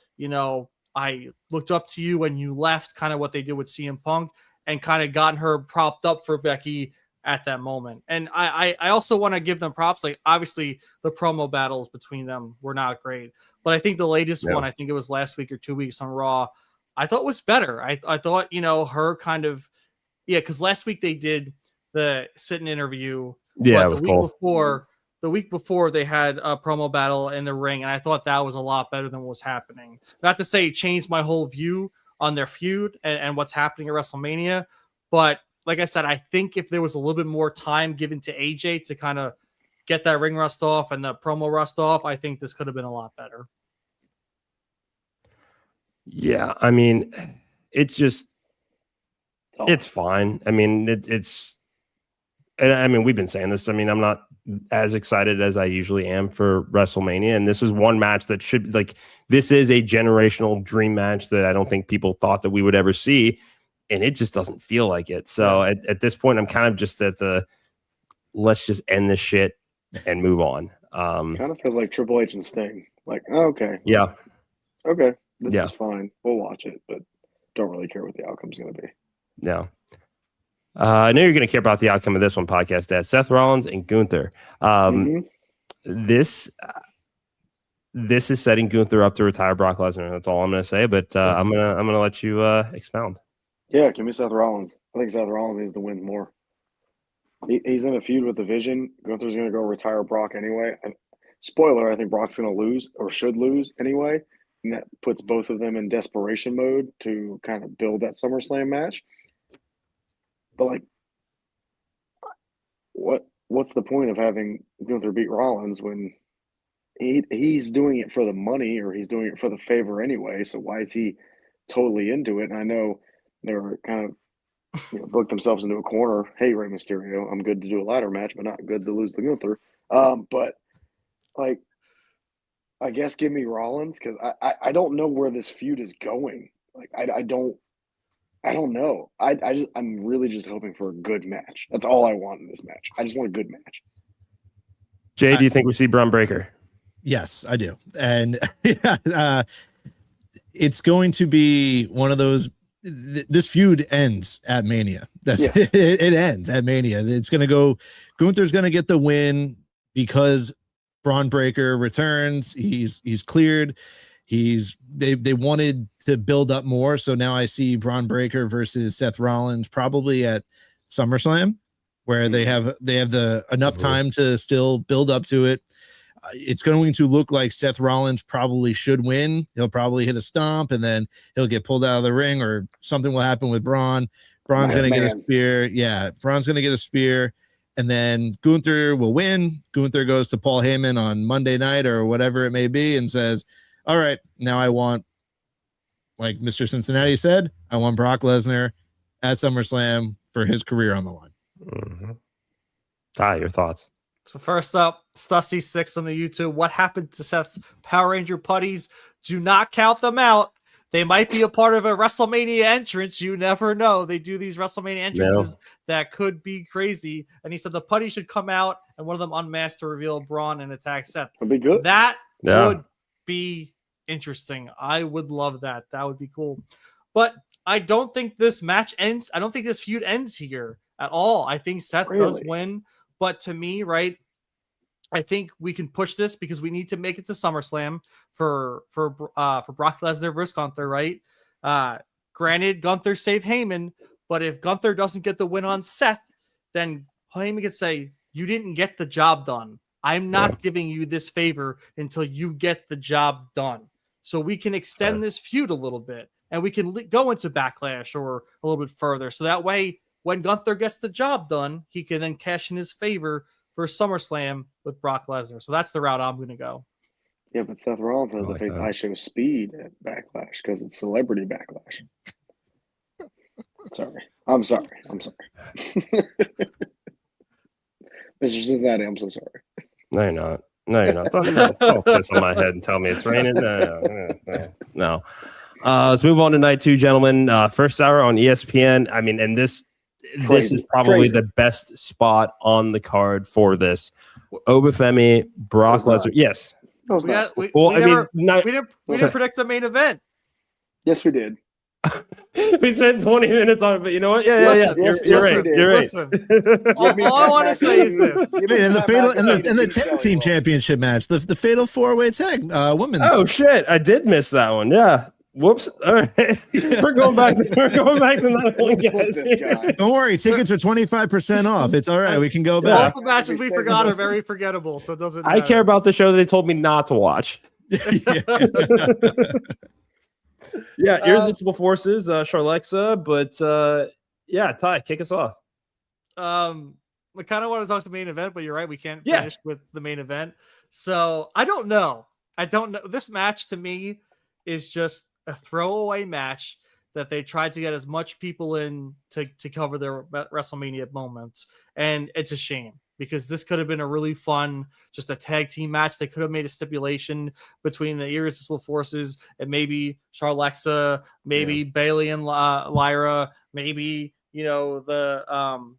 I looked up to you when you left, kind of what they did with CM Punk, and kind of gotten her propped up for Becky at that moment. And I also want to give them props. Like, obviously the promo battles between them were not great, but I think the latest one, I think it was last week or 2 weeks on Raw, I thought was better. I thought, her kind of, because last week they did the sit-in interview. Yeah, but the week before they had a promo battle in the ring, and I thought that was a lot better than what was happening. Not to say it changed my whole view on their feud and what's happening at WrestleMania, but like I said, I think if there was a little bit more time given to AJ to kind of get that ring rust off and the promo rust off, I think this could have been a lot better. Yeah, I mean, it's fine. I mean, and I mean, we've been saying this. I mean, I'm not as excited as I usually am for WrestleMania. And this is one match that should, this is a generational dream match that I don't think people thought that we would ever see. And it just doesn't feel like it. So at this point, I'm kind of just at let's just end this shit and move on. Kind of feels like Triple H and Sting. Like, oh, okay. Yeah. Okay. This is fine. We'll watch it, but don't really care what the outcome's going to be. Yeah. I know you're going to care about the outcome of this one, podcast Dad. Seth Rollins and Gunther. This is setting Gunther up to retire Brock Lesnar. That's all I'm going to say. But I'm gonna let you expound. Yeah, give me Seth Rollins. I think Seth Rollins needs to win more. He's in a feud with the Vision. Gunther's going to go retire Brock anyway. And spoiler: I think Brock's going to lose or should lose anyway, and that puts both of them in desperation mode to kind of build that SummerSlam match. But what's the point of having Gunther beat Rollins when he's doing it for the money, or he's doing it for the favor anyway? So why is he totally into it? And I know they were kind of booked themselves into a corner. Hey, Rey Mysterio, I'm good to do a ladder match, but not good to lose to Gunther. But I guess give me Rollins, because I don't know where this feud is going. I don't know. I'm really just hoping for a good match. That's all I want in this match. I just want a good match. Jay, do you think we see Braun Breaker? Yes, I do. And it's going to be one of those. This feud ends at Mania. It ends at Mania. It's going to go. Gunther's going to get the win because Braun Breaker returns. He's cleared. They wanted to build up more, so now I see Braun Breaker versus Seth Rollins probably at SummerSlam, where they have the enough time to still build up to it. It's going to look like Seth Rollins probably should win. He'll probably hit a stomp, and then he'll get pulled out of the ring, or something will happen with Braun. Braun's going to get a spear. Yeah, Braun's going to get a spear, and then Gunther will win. Gunther goes to Paul Heyman on Monday night or whatever it may be and says, all right, now I want, like Mr. Cincinnati said, I want Brock Lesnar at SummerSlam for his career on the line. Mm-hmm. Ty, your thoughts? So first up, Stussy6 on the YouTube. What happened to Seth's Power Ranger putties? Do not count them out. They might be a part of a WrestleMania entrance. You never know. They do these WrestleMania entrances that could be crazy. And he said the putty should come out and one of them unmasked to reveal Braun and attack Seth. Would be good. That would be interesting. I would love that. That would be cool. But I don't think this match ends. I don't think this feud ends here at all. I think Seth does win. But to me, right, I think we can push this because we need to make it to SummerSlam for Brock Lesnar versus Gunther, right? Granted, Gunther saved Heyman, but if Gunther doesn't get the win on Seth, then Heyman could say, you didn't get the job done. I'm not giving you this favor until you get the job done. So we can extend this feud a little bit, and we can go into Backlash or a little bit further. So that way, when Gunther gets the job done, he can then cash in his favor for SummerSlam with Brock Lesnar. So that's the route I'm going to go. Yeah, but Seth Rollins has to face I Show Speed at Backlash because it's Celebrity Backlash. Sorry. I'm sorry. Mr. Cincinnati, I'm so sorry. No, you're not. No, you're not. Don't piss on my head and tell me it's raining. No. Let's move on to night 2, gentlemen. First hour on ESPN. I mean, and this is probably the best spot on the card for this. Obafemi, Brock Lesnar. Yes. No, we didn't predict the main event. Yes, we did. We spent 20 minutes on it, but you know what? You're right. Listen. All I want to say is this: in the tag team championship match, the fatal 4-way tag women's. Oh shit! I did miss that one. Yeah. Whoops. All right. We're going back to that one, guys. Don't worry, tickets are 25% off. It's all right. We can go back. All the matches we forgot are very forgettable, so it doesn't matter. I care about the show that they told me not to watch. Yeah, Irresistible Forces, Charlexa, but yeah, Ty, kick us off. We kind of want to talk the main event, but you're right, we can't finish with the main event. So I don't know. This match to me is just a throwaway match that they tried to get as much people in to cover their WrestleMania moments, and it's a shame. Because this could have been a really fun, just a tag team match. They could have made a stipulation between the Irresistible Forces and maybe Charlexa, maybe Bailey and Lyra, maybe the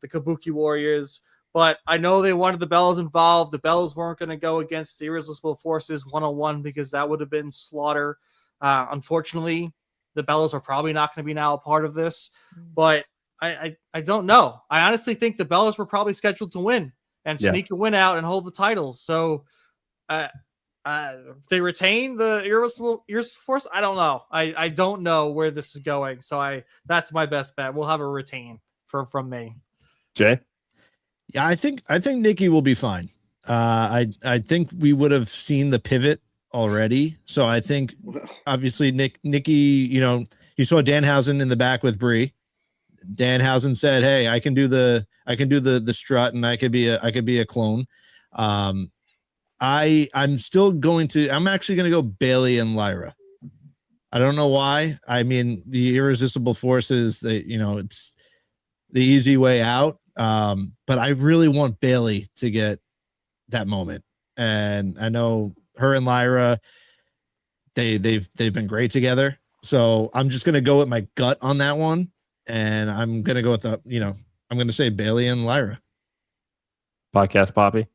Kabuki Warriors. But I know they wanted the Bellas involved. The Bellas weren't going to go against the Irresistible Forces 1-on-1 because that would have been slaughter. Unfortunately, the Bellas are probably not going to be now a part of this. But I don't know. I honestly think the Bellas were probably scheduled to win and sneak a win out and hold the titles. So if they retain the Irresistible Force, I don't know. I don't know where this is going. So that's my best bet. We'll have a retain from me. Jay? Yeah, I think Nikki will be fine. I think we would have seen the pivot already. So I think obviously Nikki, you saw Danhausen in the back with Brie. Danhausen said, "Hey, I can do the strut, and I could be a clone." I'm actually going to go Bailey and Lyra. I don't know why. I mean, the Irresistible Forces, it's the easy way out. But I really want Bailey to get that moment, and I know her and Lyra, they've been great together. So I'm just gonna go with my gut on that one. And I'm going to go with I'm going to say Bailey and Lyra. Podcast Poppy.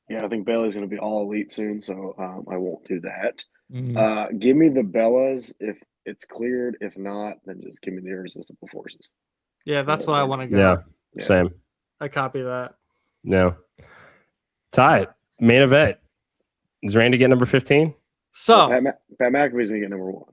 Yeah, I think Bailey's going to be all elite soon, so I won't do that. Give me the Bellas if it's cleared. If not, then just give me the Irresistible Forces. Yeah, that's what I want to go. Yeah, same. I copy that. No. Ty, main event. Is Randy get number 15? So Pat McAfee's going to get number 1.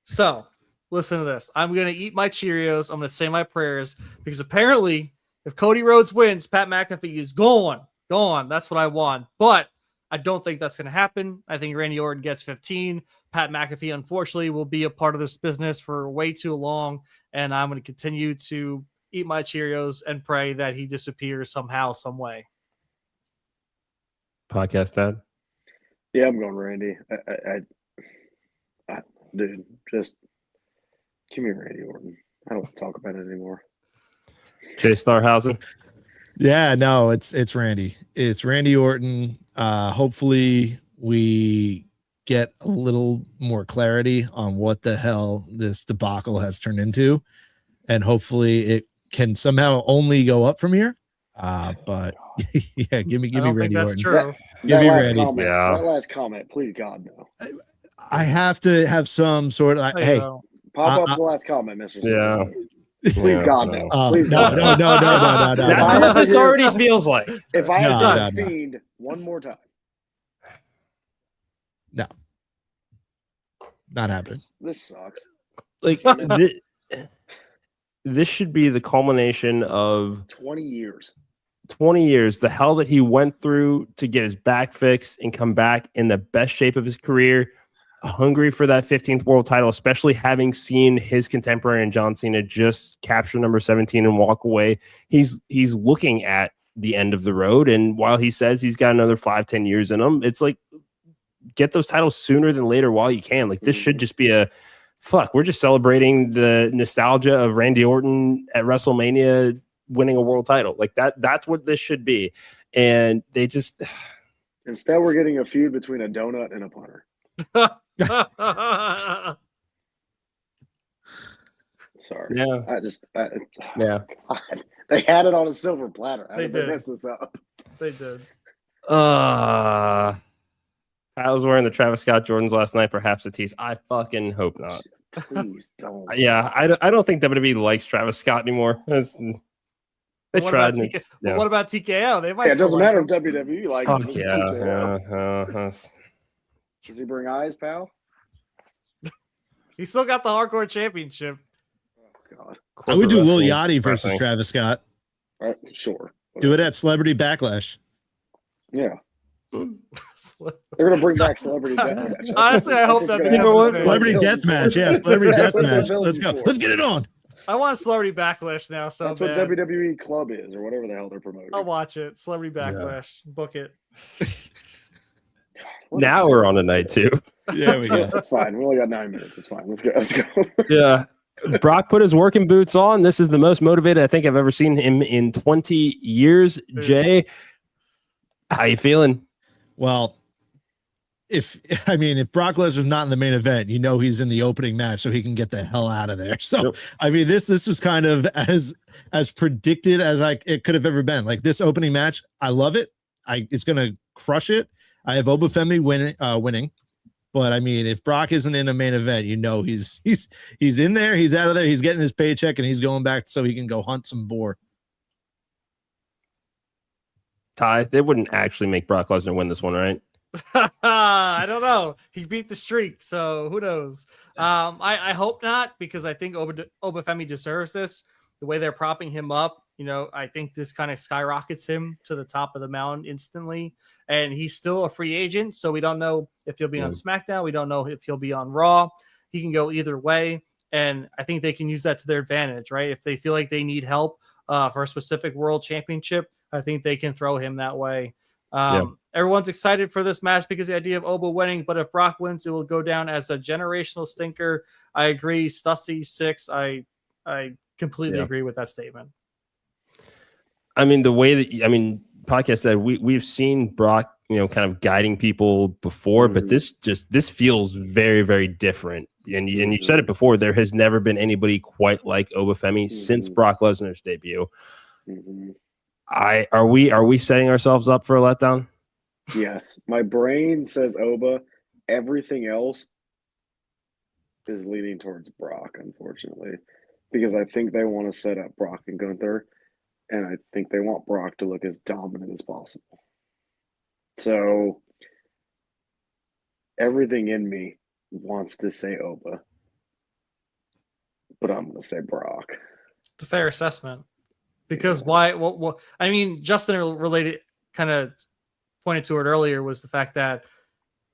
So listen to this. I'm going to eat my Cheerios. I'm going to say my prayers because apparently if Cody Rhodes wins, Pat McAfee is gone. That's what I want. But I don't think that's going to happen. I think Randy Orton gets 15. Pat McAfee, unfortunately, will be a part of this business for way too long. And I'm going to continue to eat my Cheerios and pray that he disappears somehow, some way. Podcast Dad? Yeah, I'm going Randy. Dude, just give me Randy Orton. I don't want to talk about it anymore. Jay Starhausen? Yeah, no, it's Randy. It's Randy Orton. Hopefully we get a little more clarity on what the hell this debacle has turned into. And hopefully it can somehow only go up from here. But yeah, give me Randy Orton. True. Give me Randy. That last comment, please God, no. I have to have some sort of pop up the last comment, Mr. Yeah. Please God, no. Please no. That's what this already feels like. If I had done Fiend one more time. No. Not happening. This sucks. Like this should be the culmination of 20 years. 20 years, the hell that he went through to get his back fixed and come back in the best shape of his career, hungry for that 15th world title, especially having seen his contemporary and John Cena just capture number 17 and walk away. He's looking at the end of the road. And while he says he's got another 5-10 years in him, it's like, get those titles sooner than later while you can. Like, this should just be we're just celebrating the nostalgia of Randy Orton at WrestleMania winning a world title. Like, that's what this should be. And they just instead we're getting a feud between a donut and a punter. Sorry. Yeah. God. They had it on a silver platter. How did they mess this up? They did. I was wearing the Travis Scott Jordans last night. Perhaps a tease. I fucking hope not. Please don't. Yeah, I don't think WWE likes Travis Scott anymore. They tried. What about TKO? They might. It doesn't matter if WWE likes Fuck him. yeah. Does he bring eyes, pal? He still got the hardcore championship. Oh God. I would do Lil Yachty versus Travis Scott. Sure. Do it at Celebrity Backlash. Yeah. They're gonna bring back Celebrity Deathmatch. Honestly, I hope that Celebrity Deathmatch. Yeah, Celebrity Deathmatch. Let's go. Let's get it on. I want Celebrity Backlash now. So that's what WWE Club is, or whatever the hell they're promoting. I'll watch it. Celebrity Backlash. Yeah. Book it. Now we're on a night 2. Yeah, we go. That's fine. We only got 9 minutes. It's fine. Let's go. Yeah. Brock put his working boots on. This is the most motivated I think I've ever seen him in 20 years. Jay, how you feeling? Well, if Brock Lesnar's not in the main event, he's in the opening match, so he can get the hell out of there. So, yep. This was kind of as predicted as it could have ever been. Like, this opening match, I love it. It's gonna crush it. I have Obafemi winning. But if Brock isn't in a main event, he's in there, he's out of there, he's getting his paycheck, and he's going back so he can go hunt some boar. Ty, they wouldn't actually make Brock Lesnar win this one, right? I don't know. He beat the streak, so who knows? I hope not, because I think Obafemi deserves this. The way they're propping him up, I think this kind of skyrockets him to the top of the mountain instantly. And he's still a free agent, so we don't know if he'll be on SmackDown. We don't know if he'll be on Raw. He can go either way, and I think they can use that to their advantage, right? If they feel like they need help for a specific world championship, I think they can throw him that way. Everyone's excited for this match because of the idea of Oba winning, but if Brock wins, it will go down as a generational stinker. I agree. Stussy 6. I completely agree with that statement. The way that podcast said we've seen Brock, kind of guiding people before, but this feels very, very different. And you said it before, there has never been anybody quite like Obafemi since Brock Lesnar's debut. Are we setting ourselves up for a letdown? Yes. My brain says Oba. Everything else is leaning towards Brock, unfortunately, because I think they want to set up Brock and Gunther, and I think they want Brock to look as dominant as possible. So everything in me wants to say Oba, but I'm going to say Brock. It's a fair assessment. Because why? What? Justin related, kind of pointed to it earlier, was the fact that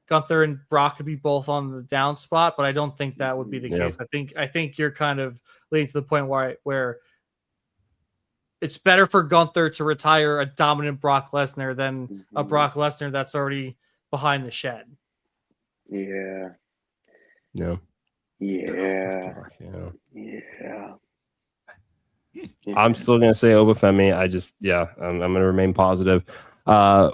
Gunther and Brock could be both on the down spot, but I don't think that would be the case. I think you're kind of leading to the point where it's better for Gunther to retire a dominant Brock Lesnar than a Brock Lesnar that's already behind the shed. Yeah. No. Yeah. I'm still going to say Obafemi. I'm going to remain positive.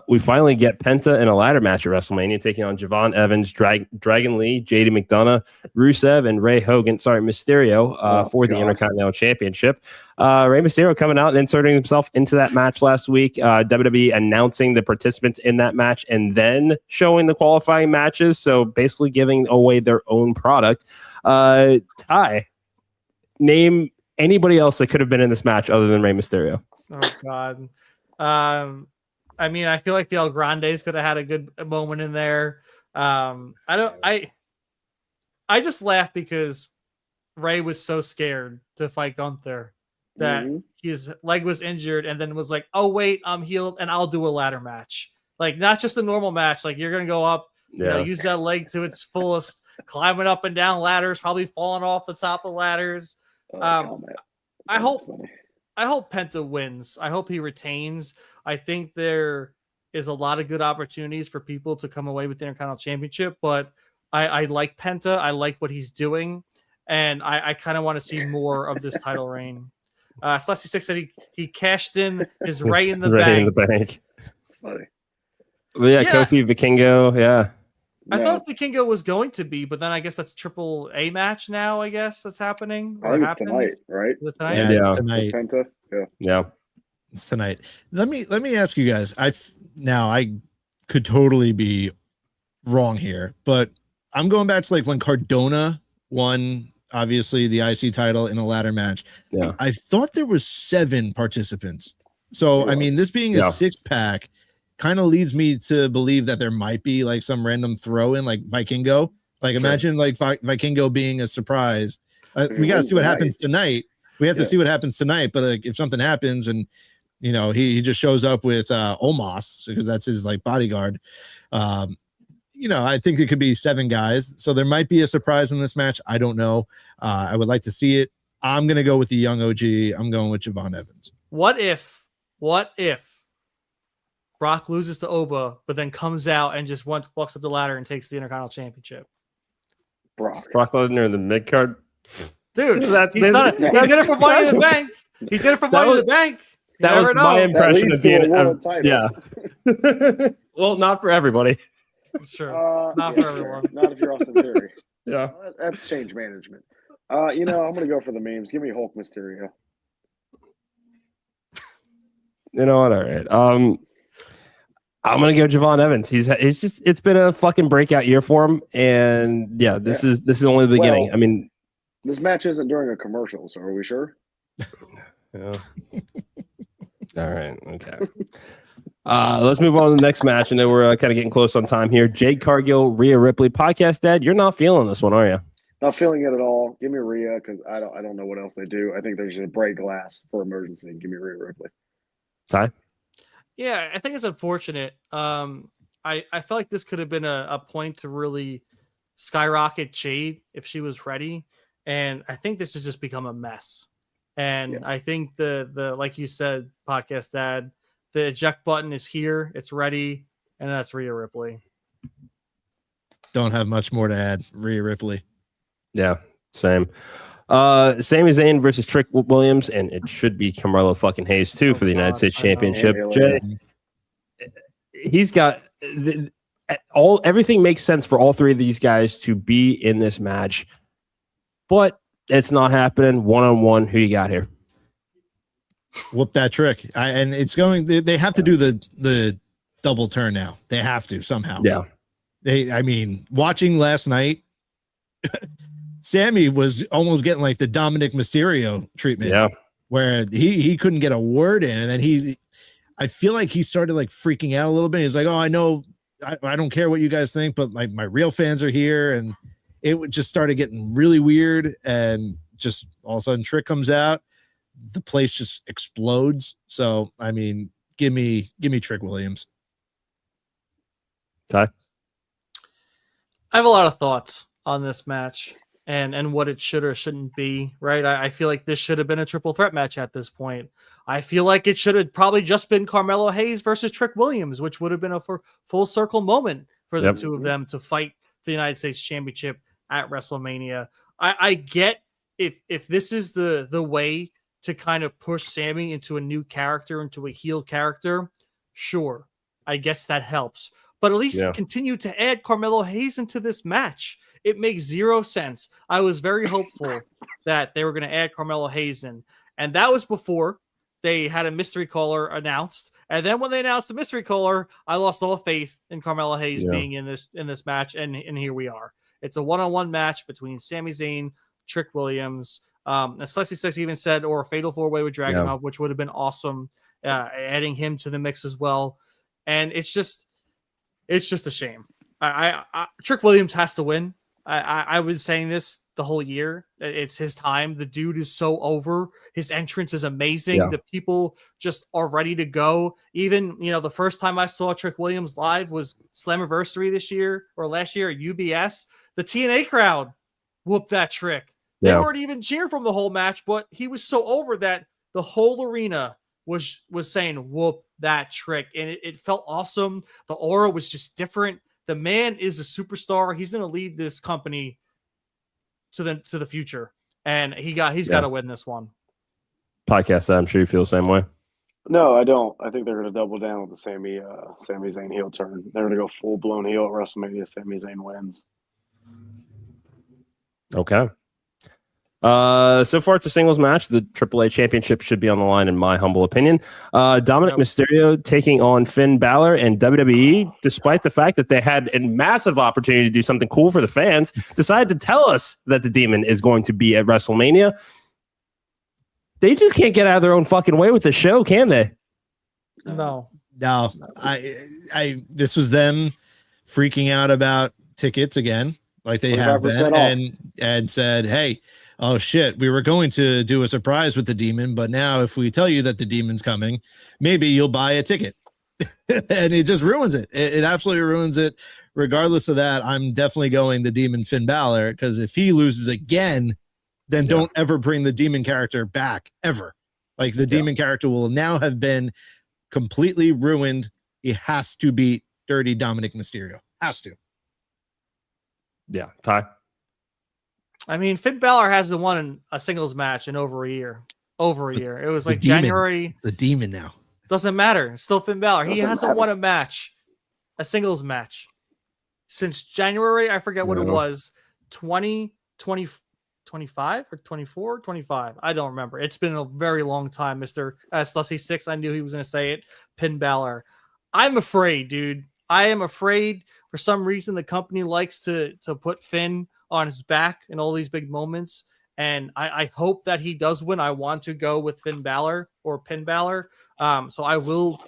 We finally get Penta in a ladder match at WrestleMania, taking on Javon Evans, Dragon Lee, JD McDonough, Rusev, and Mysterio for the Intercontinental Championship. Rey Mysterio coming out and inserting himself into that match last week. WWE announcing the participants in that match and then showing the qualifying matches. So basically giving away their own product. Ty, name anybody else that could have been in this match other than Rey Mysterio. Oh God. I feel like the El Grandes could have had a good moment in there. I just laughed because Rey was so scared to fight Gunther that his leg was injured and then was like, oh wait, I'm healed and I'll do a ladder match. Like, not just a normal match. Like, you're going to go up, use that leg to its fullest, climbing up and down ladders, probably falling off the top of ladders. I hope I hope Penta wins. I hope he retains. I think there is a lot of good opportunities for people to come away with the Intercontinental Championship, but I like Penta. I like what he's doing, and I kind of want to see more of this title reign. Celesty6 said he cashed in his Ray in the Ray bank. in the bank. It's funny. Well, yeah, Kofi Vikingo. Yeah. I thought Vikingo was going to be, but then I guess that's a triple A match now. I guess that's happening. I think it's tonight, right? Is it tonight? Yeah, Yeah. it's tonight. Penta? Yeah. Yeah. It's tonight. Let me ask you guys. I could totally be wrong here, but I'm going back to like when Cardona won, obviously the IC title in a ladder match. Yeah. I thought there was 7 participants. So I mean, this being a 6-pack kind of leads me to believe that there might be like some random throw in, like Vikingo. Like imagine like Vikingo being a surprise. We got to see what happens tonight. We have to see what happens tonight. But like if something happens and he just shows up with Omos because that's his like bodyguard. I think it could be 7 guys. So there might be a surprise in this match. I don't know. I would like to see it. I'm gonna go with the young OG. I'm going with Javon Evans. What if Brock loses to Oba, but then comes out and just walks up the ladder and takes the Intercontinental Championship? Brock Lesnar in the mid card. Dude, he's done it. He did it for Money in the Bank. He did it for Money in the Bank. That was my impression of being a title. Yeah. Well, not for everybody. Sure. Not for everyone. Not if you're Austin Theory. Yeah. That's change management. I'm gonna go for the memes. Give me Hulk Mysterio. You know what? All right. I'm gonna go Javon Evans. It's been a fucking breakout year for him, and this is only the beginning. Well, I mean, this match isn't during a commercial, so are we sure? Yeah. All right. Okay. Let's move on to the next match, and then we're kind of getting close on time here. Jade Cargill, Rhea Ripley, podcast dad. You're not feeling this one, are you? Not feeling it at all. Give me Rhea because I don't know what else they do. I think there's a break glass for emergency. Give me Rhea Ripley. Ty? Yeah, I think it's unfortunate. I felt like this could have been a point to really skyrocket Jade if she was ready, and I think this has just become a mess. And I think the like you said, podcast dad, the eject button is here, it's ready, and that's Rhea Ripley. Don't have much more to add. Rhea Ripley. Yeah, same. Sami Zayn versus Trick Williams, and it should be Carmelo fucking Hayes too for the United States Championship. He's got everything makes sense for all 3 of these guys to be in this match, but it's not happening. 1-on-1, who you got here? Whoop that trick. And it's going. They have to do the double turn now. They have to somehow. Yeah. Watching last night. Sammy was almost getting like the Dominic Mysterio treatment, where he couldn't get a word in, and then I feel like he started like freaking out a little bit. He's like, "Oh, I know, I don't care what you guys think, but like my real fans are here," and it just started getting really weird, and just all of a sudden Trick comes out, the place just explodes. So give me Trick Williams. Ty? I have a lot of thoughts on this match. And what it should or shouldn't be, right? I feel like this should have been a triple threat match at this point. I feel like it should have probably just been Carmelo Hayes versus Trick Williams, which would have been a full circle moment for the 2 of them to fight for the United States Championship at WrestleMania. I get if this is the way to kind of push Sammy into a new character, into a heel character, sure. I guess that helps. But at least continue to add Carmelo Hayes into this match. It makes 0 sense. I was very hopeful that they were going to add Carmelo Hayes in. And that was before they had a mystery caller announced. And then when they announced the mystery caller, I lost all faith in Carmelo Hayes being in this match. And here we are. It's a 1-on-1 match between Sami Zayn, Trick Williams. And Celesty6 even said, or a fatal 4-way with Dragunov, which would have been awesome, adding him to the mix as well. And it's just a shame. Trick Williams has to win. I was saying this the whole year. It's his time. The dude is so over. His entrance is amazing. The people just are ready to go. Even, the first time I saw Trick Williams live was Slammiversary this year or last year at UBS. The TNA crowd whooped that Trick. They weren't even cheering from the whole match, but he was so over that the whole arena was saying whoop that trick, and it felt awesome. The aura was just different. The man is a superstar. He's going to lead this company to the future, and he's got to win this one. Podcast, I'm sure you feel the same way. No, I don't. I think they're going to double down with the Sami Zayn heel turn. They're going to go full blown heel at WrestleMania. Sami Zayn wins. Okay. So far, it's a singles match. The AAA Championship should be on the line, in my humble opinion. Dominic Mysterio taking on Finn Balor, and WWE, despite the fact that they had a massive opportunity to do something cool for the fans, decided to tell us that the Demon is going to be at WrestleMania. They just can't get out of their own fucking way with the show, can they? No. This was them freaking out about tickets again, like they have been, and said, "Hey, oh shit, we were going to do a surprise with the Demon, but now if we tell you that the Demon's coming, maybe you'll buy a ticket." And it just ruins it. It absolutely ruins it. Regardless of that, I'm definitely going the Demon Finn Balor, because if he loses again, then don't ever bring the Demon character back ever. Like the Demon character will now have been completely ruined. He has to beat Dirty Dominic Mysterio. Has to. Yeah, Ty. I mean, Finn Balor hasn't won a singles match in over a year. It was like Demon. January. The Demon now. Doesn't matter. It's still Finn Balor. He hasn't won a singles match since January. I forget what it was. 25 or 24, 25. I don't remember. It's been a very long time, Mr. Slushy6. I knew he was going to say it. Finn Balor. I'm afraid, dude. I am afraid. For some reason, the company likes to put Finn on his back in all these big moments. And I hope that he does win. I want to go with Finn Balor or Pin Balor. So I will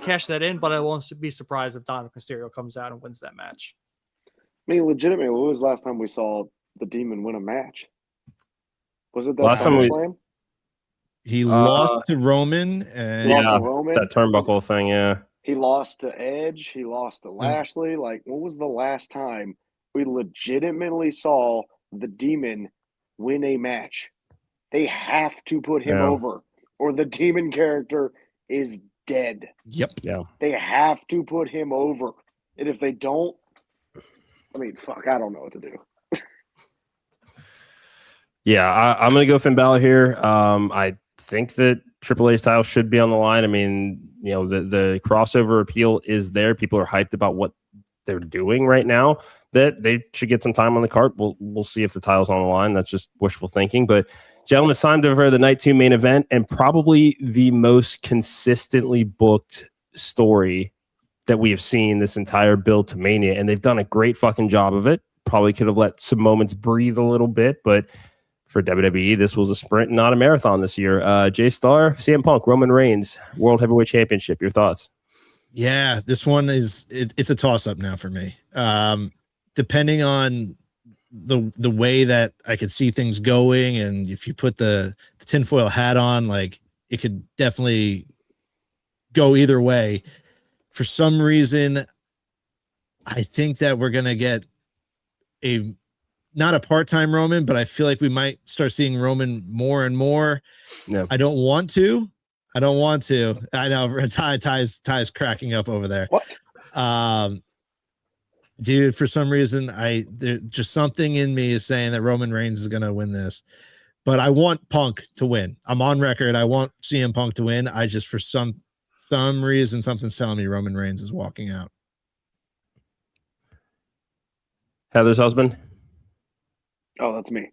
cash that in, but I won't be surprised if Dominic Mysterio comes out and wins that match. I mean, legitimately, when was the last time we saw the Demon win a match? Was it that last time SummerSlam? He lost to Roman, and that turnbuckle thing. Yeah, he lost to Edge. He lost to Lashley. Like, when was the last time we legitimately saw the Demon win a match? They have to put him over, or the Demon character is dead. Yep. Yeah. They have to put him over, and if they don't, I mean, fuck, I don't know what to do. Yeah, I'm going to go Finn Balor here. I think that Triple H's title should be on the line. I mean, you know, the crossover appeal is there. People are hyped about what they're doing right now. That they should get some time on the card. We'll see if the title's on the line. That's just wishful thinking. But gentlemen, it's time for the Night 2 main event, and probably the most consistently booked story that we have seen this entire build to Mania, and they've done a great fucking job of it. Probably could have let some moments breathe a little bit, but for WWE, this was a sprint, not a marathon this year. J Star, CM Punk, Roman Reigns, World Heavyweight Championship. Your thoughts? Yeah, this one it's a toss-up now for me. Depending on the way that I could see things going, and if you put the tinfoil hat on, like, it could definitely go either way. For some reason, I think that we're gonna get not a part-time Roman, but I feel like we might start seeing Roman more and more. Yeah. I don't want to. I know Ty's cracking up over there. What? Dude, for some reason, there's just something in me is saying that Roman Reigns is going to win this, but I want Punk to win. I'm on record. I want CM Punk to win. I just, for some reason, something's telling me Roman Reigns is walking out. Heather's husband. Oh, that's me.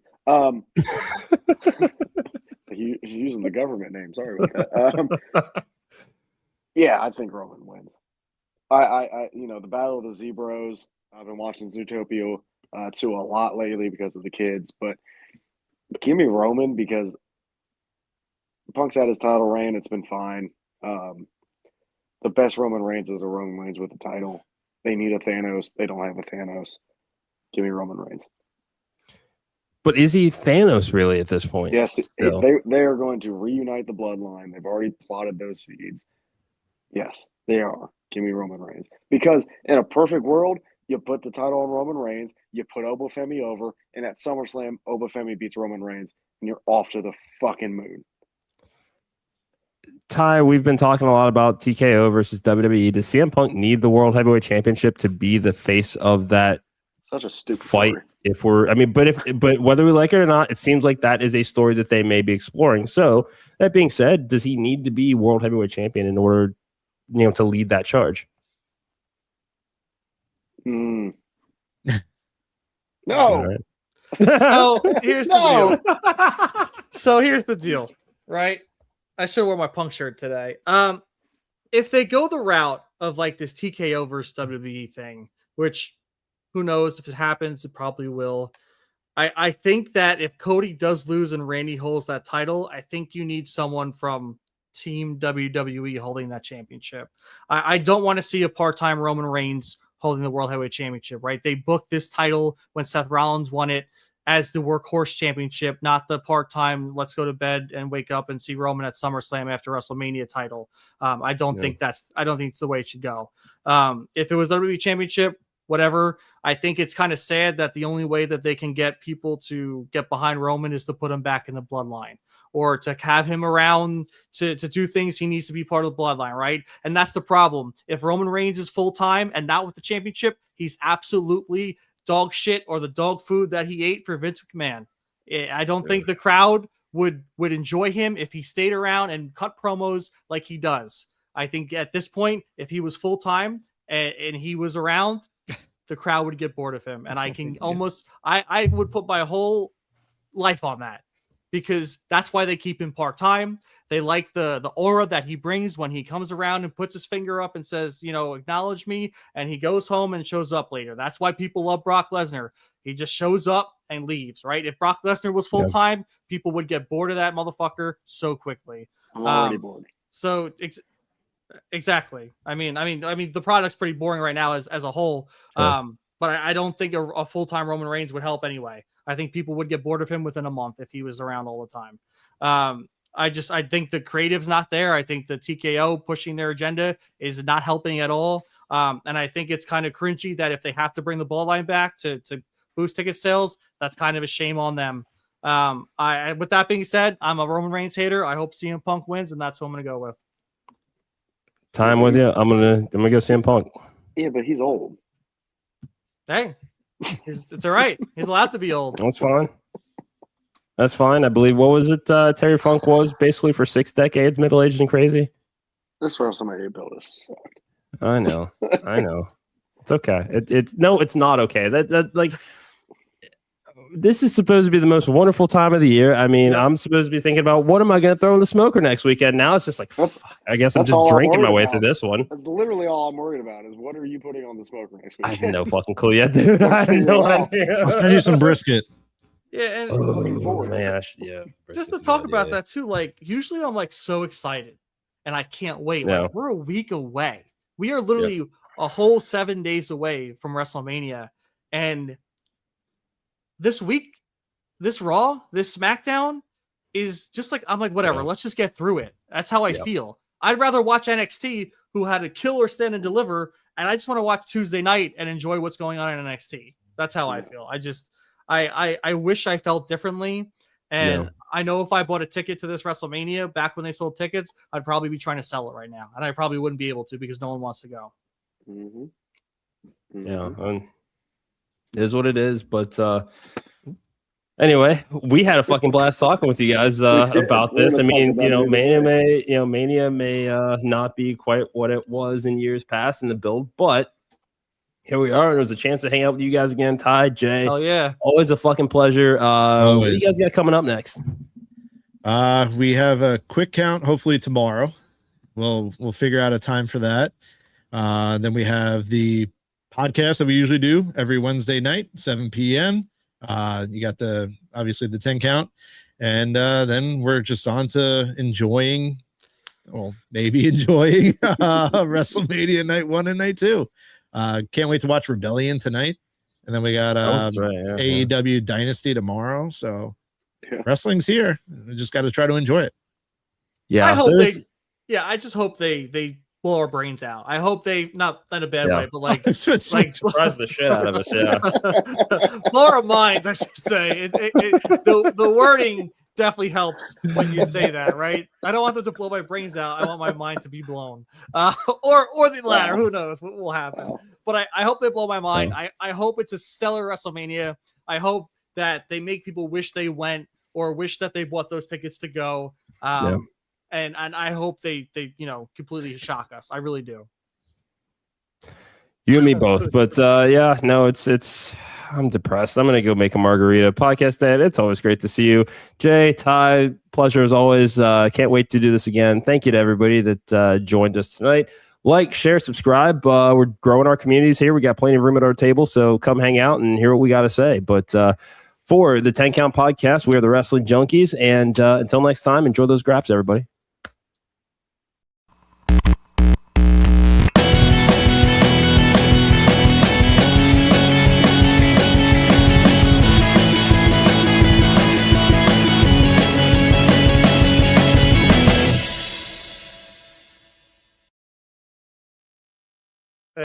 He's using the government name. Sorry about that. Yeah, I think Roman wins. I the Battle of the Zebros. I've been watching Zootopia 2 a lot lately because of the kids, but give me Roman because Punk's had his title reign. It's been fine. The best Roman Reigns is a Roman Reigns with the title. They need a Thanos. They don't have a Thanos. Give me Roman Reigns. But is he Thanos really at this point? Yes, they are going to reunite the bloodline. They've already plotted those seeds. Yes, they are. Give me Roman Reigns. Because in a perfect world, you put the title on Roman Reigns, you put Obafemi over, and at SummerSlam, Obafemi beats Roman Reigns, and you're off to the fucking moon. Ty, we've been talking a lot about TKO versus WWE. Does CM Punk need the World Heavyweight Championship to be the face of that Such a stupid fight? story. But whether we like it or not, it seems like that is a story that they may be exploring. So that being said, does he need to be World Heavyweight Champion in order, to lead that charge? No. Right. So here's the deal. So here's the deal, right? I should wear my Punk shirt today. If they go the route of like this TKO versus WWE thing, which who knows if it happens, it probably will. I think that if Cody does lose and Randy holds that title, I think you need someone from Team WWE holding that championship. I don't want to see a part-time Roman Reigns holding the World Heavyweight Championship, right? They booked this title when Seth Rollins won it as the workhorse championship, not the part-time, let's go to bed and wake up and see Roman at SummerSlam after WrestleMania title. I don't think it's the way it should go. If it was WWE Championship, whatever. I think it's kind of sad that the only way that they can get people to get behind Roman is to put him back in the bloodline or to have him around to do things. He needs to be part of the bloodline, right? And that's the problem. If Roman Reigns is full-time and not with the championship, he's absolutely dog shit or the dog food that he ate for Vince McMahon. I don't think the crowd would enjoy him if he stayed around and cut promos like he does. I think at this point, if he was full-time and he was around, the crowd would get bored of him. And I can I would put my whole life on that because that's why they keep him part-time. They like the aura that he brings when he comes around and puts his finger up and says, acknowledge me. And he goes home and shows up later. That's why people love Brock Lesnar. He just shows up and leaves, right? If Brock Lesnar was full-time, people would get bored of that motherfucker so quickly. I'm already bored. So exactly. I mean, the product's pretty boring right now as a whole. But I don't think a full-time Roman Reigns would help anyway. I think people would get bored of him within a month if he was around all the time. I think the creative's not there. I think the TKO pushing their agenda is not helping at all. And I think it's kind of cringy that if they have to bring the bloodline back to boost ticket sales, that's kind of a shame on them. With that being said, I'm a Roman Reigns hater. I hope CM Punk wins, and that's what I'm going to go with. Time with you. I'm gonna go CM Punk. Yeah, but he's old. Hey, it's all right. He's allowed to be old. That's fine. That's fine. I believe, what was it? Terry Funk was basically for 6 decades middle-aged and crazy. This WrestleMania build is sucked. I know. It's okay. It's not okay. That this is supposed to be the most wonderful time of the year. I mean, I'm supposed to be thinking about what am I going to throw in the smoker next weekend. Now it's just like, I guess I'm just drinking my way through this one. That's literally all I'm worried about is what are you putting on the smoker next weekend? I have no fucking clue yet, dude. I have no idea. I'll send you some brisket. Yeah, and just to talk about that too, like usually I'm like so excited and I can't wait. Yeah. Like we're a week away. We are literally a whole 7 days away from WrestleMania. And this week, this Raw, this SmackDown is just like, I'm like, whatever, let's just get through it. That's how I feel. I'd rather watch NXT, who had a killer stand and deliver, and I just want to watch Tuesday night and enjoy what's going on in NXT. That's how I feel. I wish I felt differently. And I know if I bought a ticket to this WrestleMania back when they sold tickets, I'd probably be trying to sell it right now. And I probably wouldn't be able to because no one wants to go. Yeah. It is what it is. But anyway, we had a fucking blast talking with you guys about this. I mean, Mania may not be quite what it was in years past in the build, but here we are, and it was a chance to hang out with you guys again. Ty, Jay. Hell yeah. Always a fucking pleasure. What do you guys got coming up next? We have a quick count, hopefully tomorrow. We'll figure out a time for that. Then we have the podcast that we usually do every Wednesday night, 7 p.m. You got obviously the 10 count. And then we're just on to enjoying WrestleMania night 1 and night 2. Can't wait to watch Rebellion tonight. And then we got AEW Dynasty tomorrow. So wrestling's here. We just got to try to enjoy it. Yeah. I just hope they blow our brains out. I hope they, not in a bad way, but like surprise the shit out of us. Yeah. Blow our minds, I should say. The wording definitely helps when you say that, right? I don't want them to blow my brains out. I want my mind to be blown, or the latter. Who knows what will happen? But I hope they blow my mind. I hope it's a stellar WrestleMania. I hope that they make people wish they went or wish that they bought those tickets to go. And I hope they completely shock us. I really do. You and me both. But it's I'm depressed. I'm gonna go make a margarita. Podcast Dad, it's always great to see you. Jay, Ty, pleasure as always. Can't wait to do this again. Thank you to everybody that joined us tonight. Like, share, subscribe. We're growing our communities here. We got plenty of room at our table, so come hang out and hear what we got to say. But for the 10 Count Podcast, we are the Wrestling Junkies. And until next time, enjoy those graps, everybody.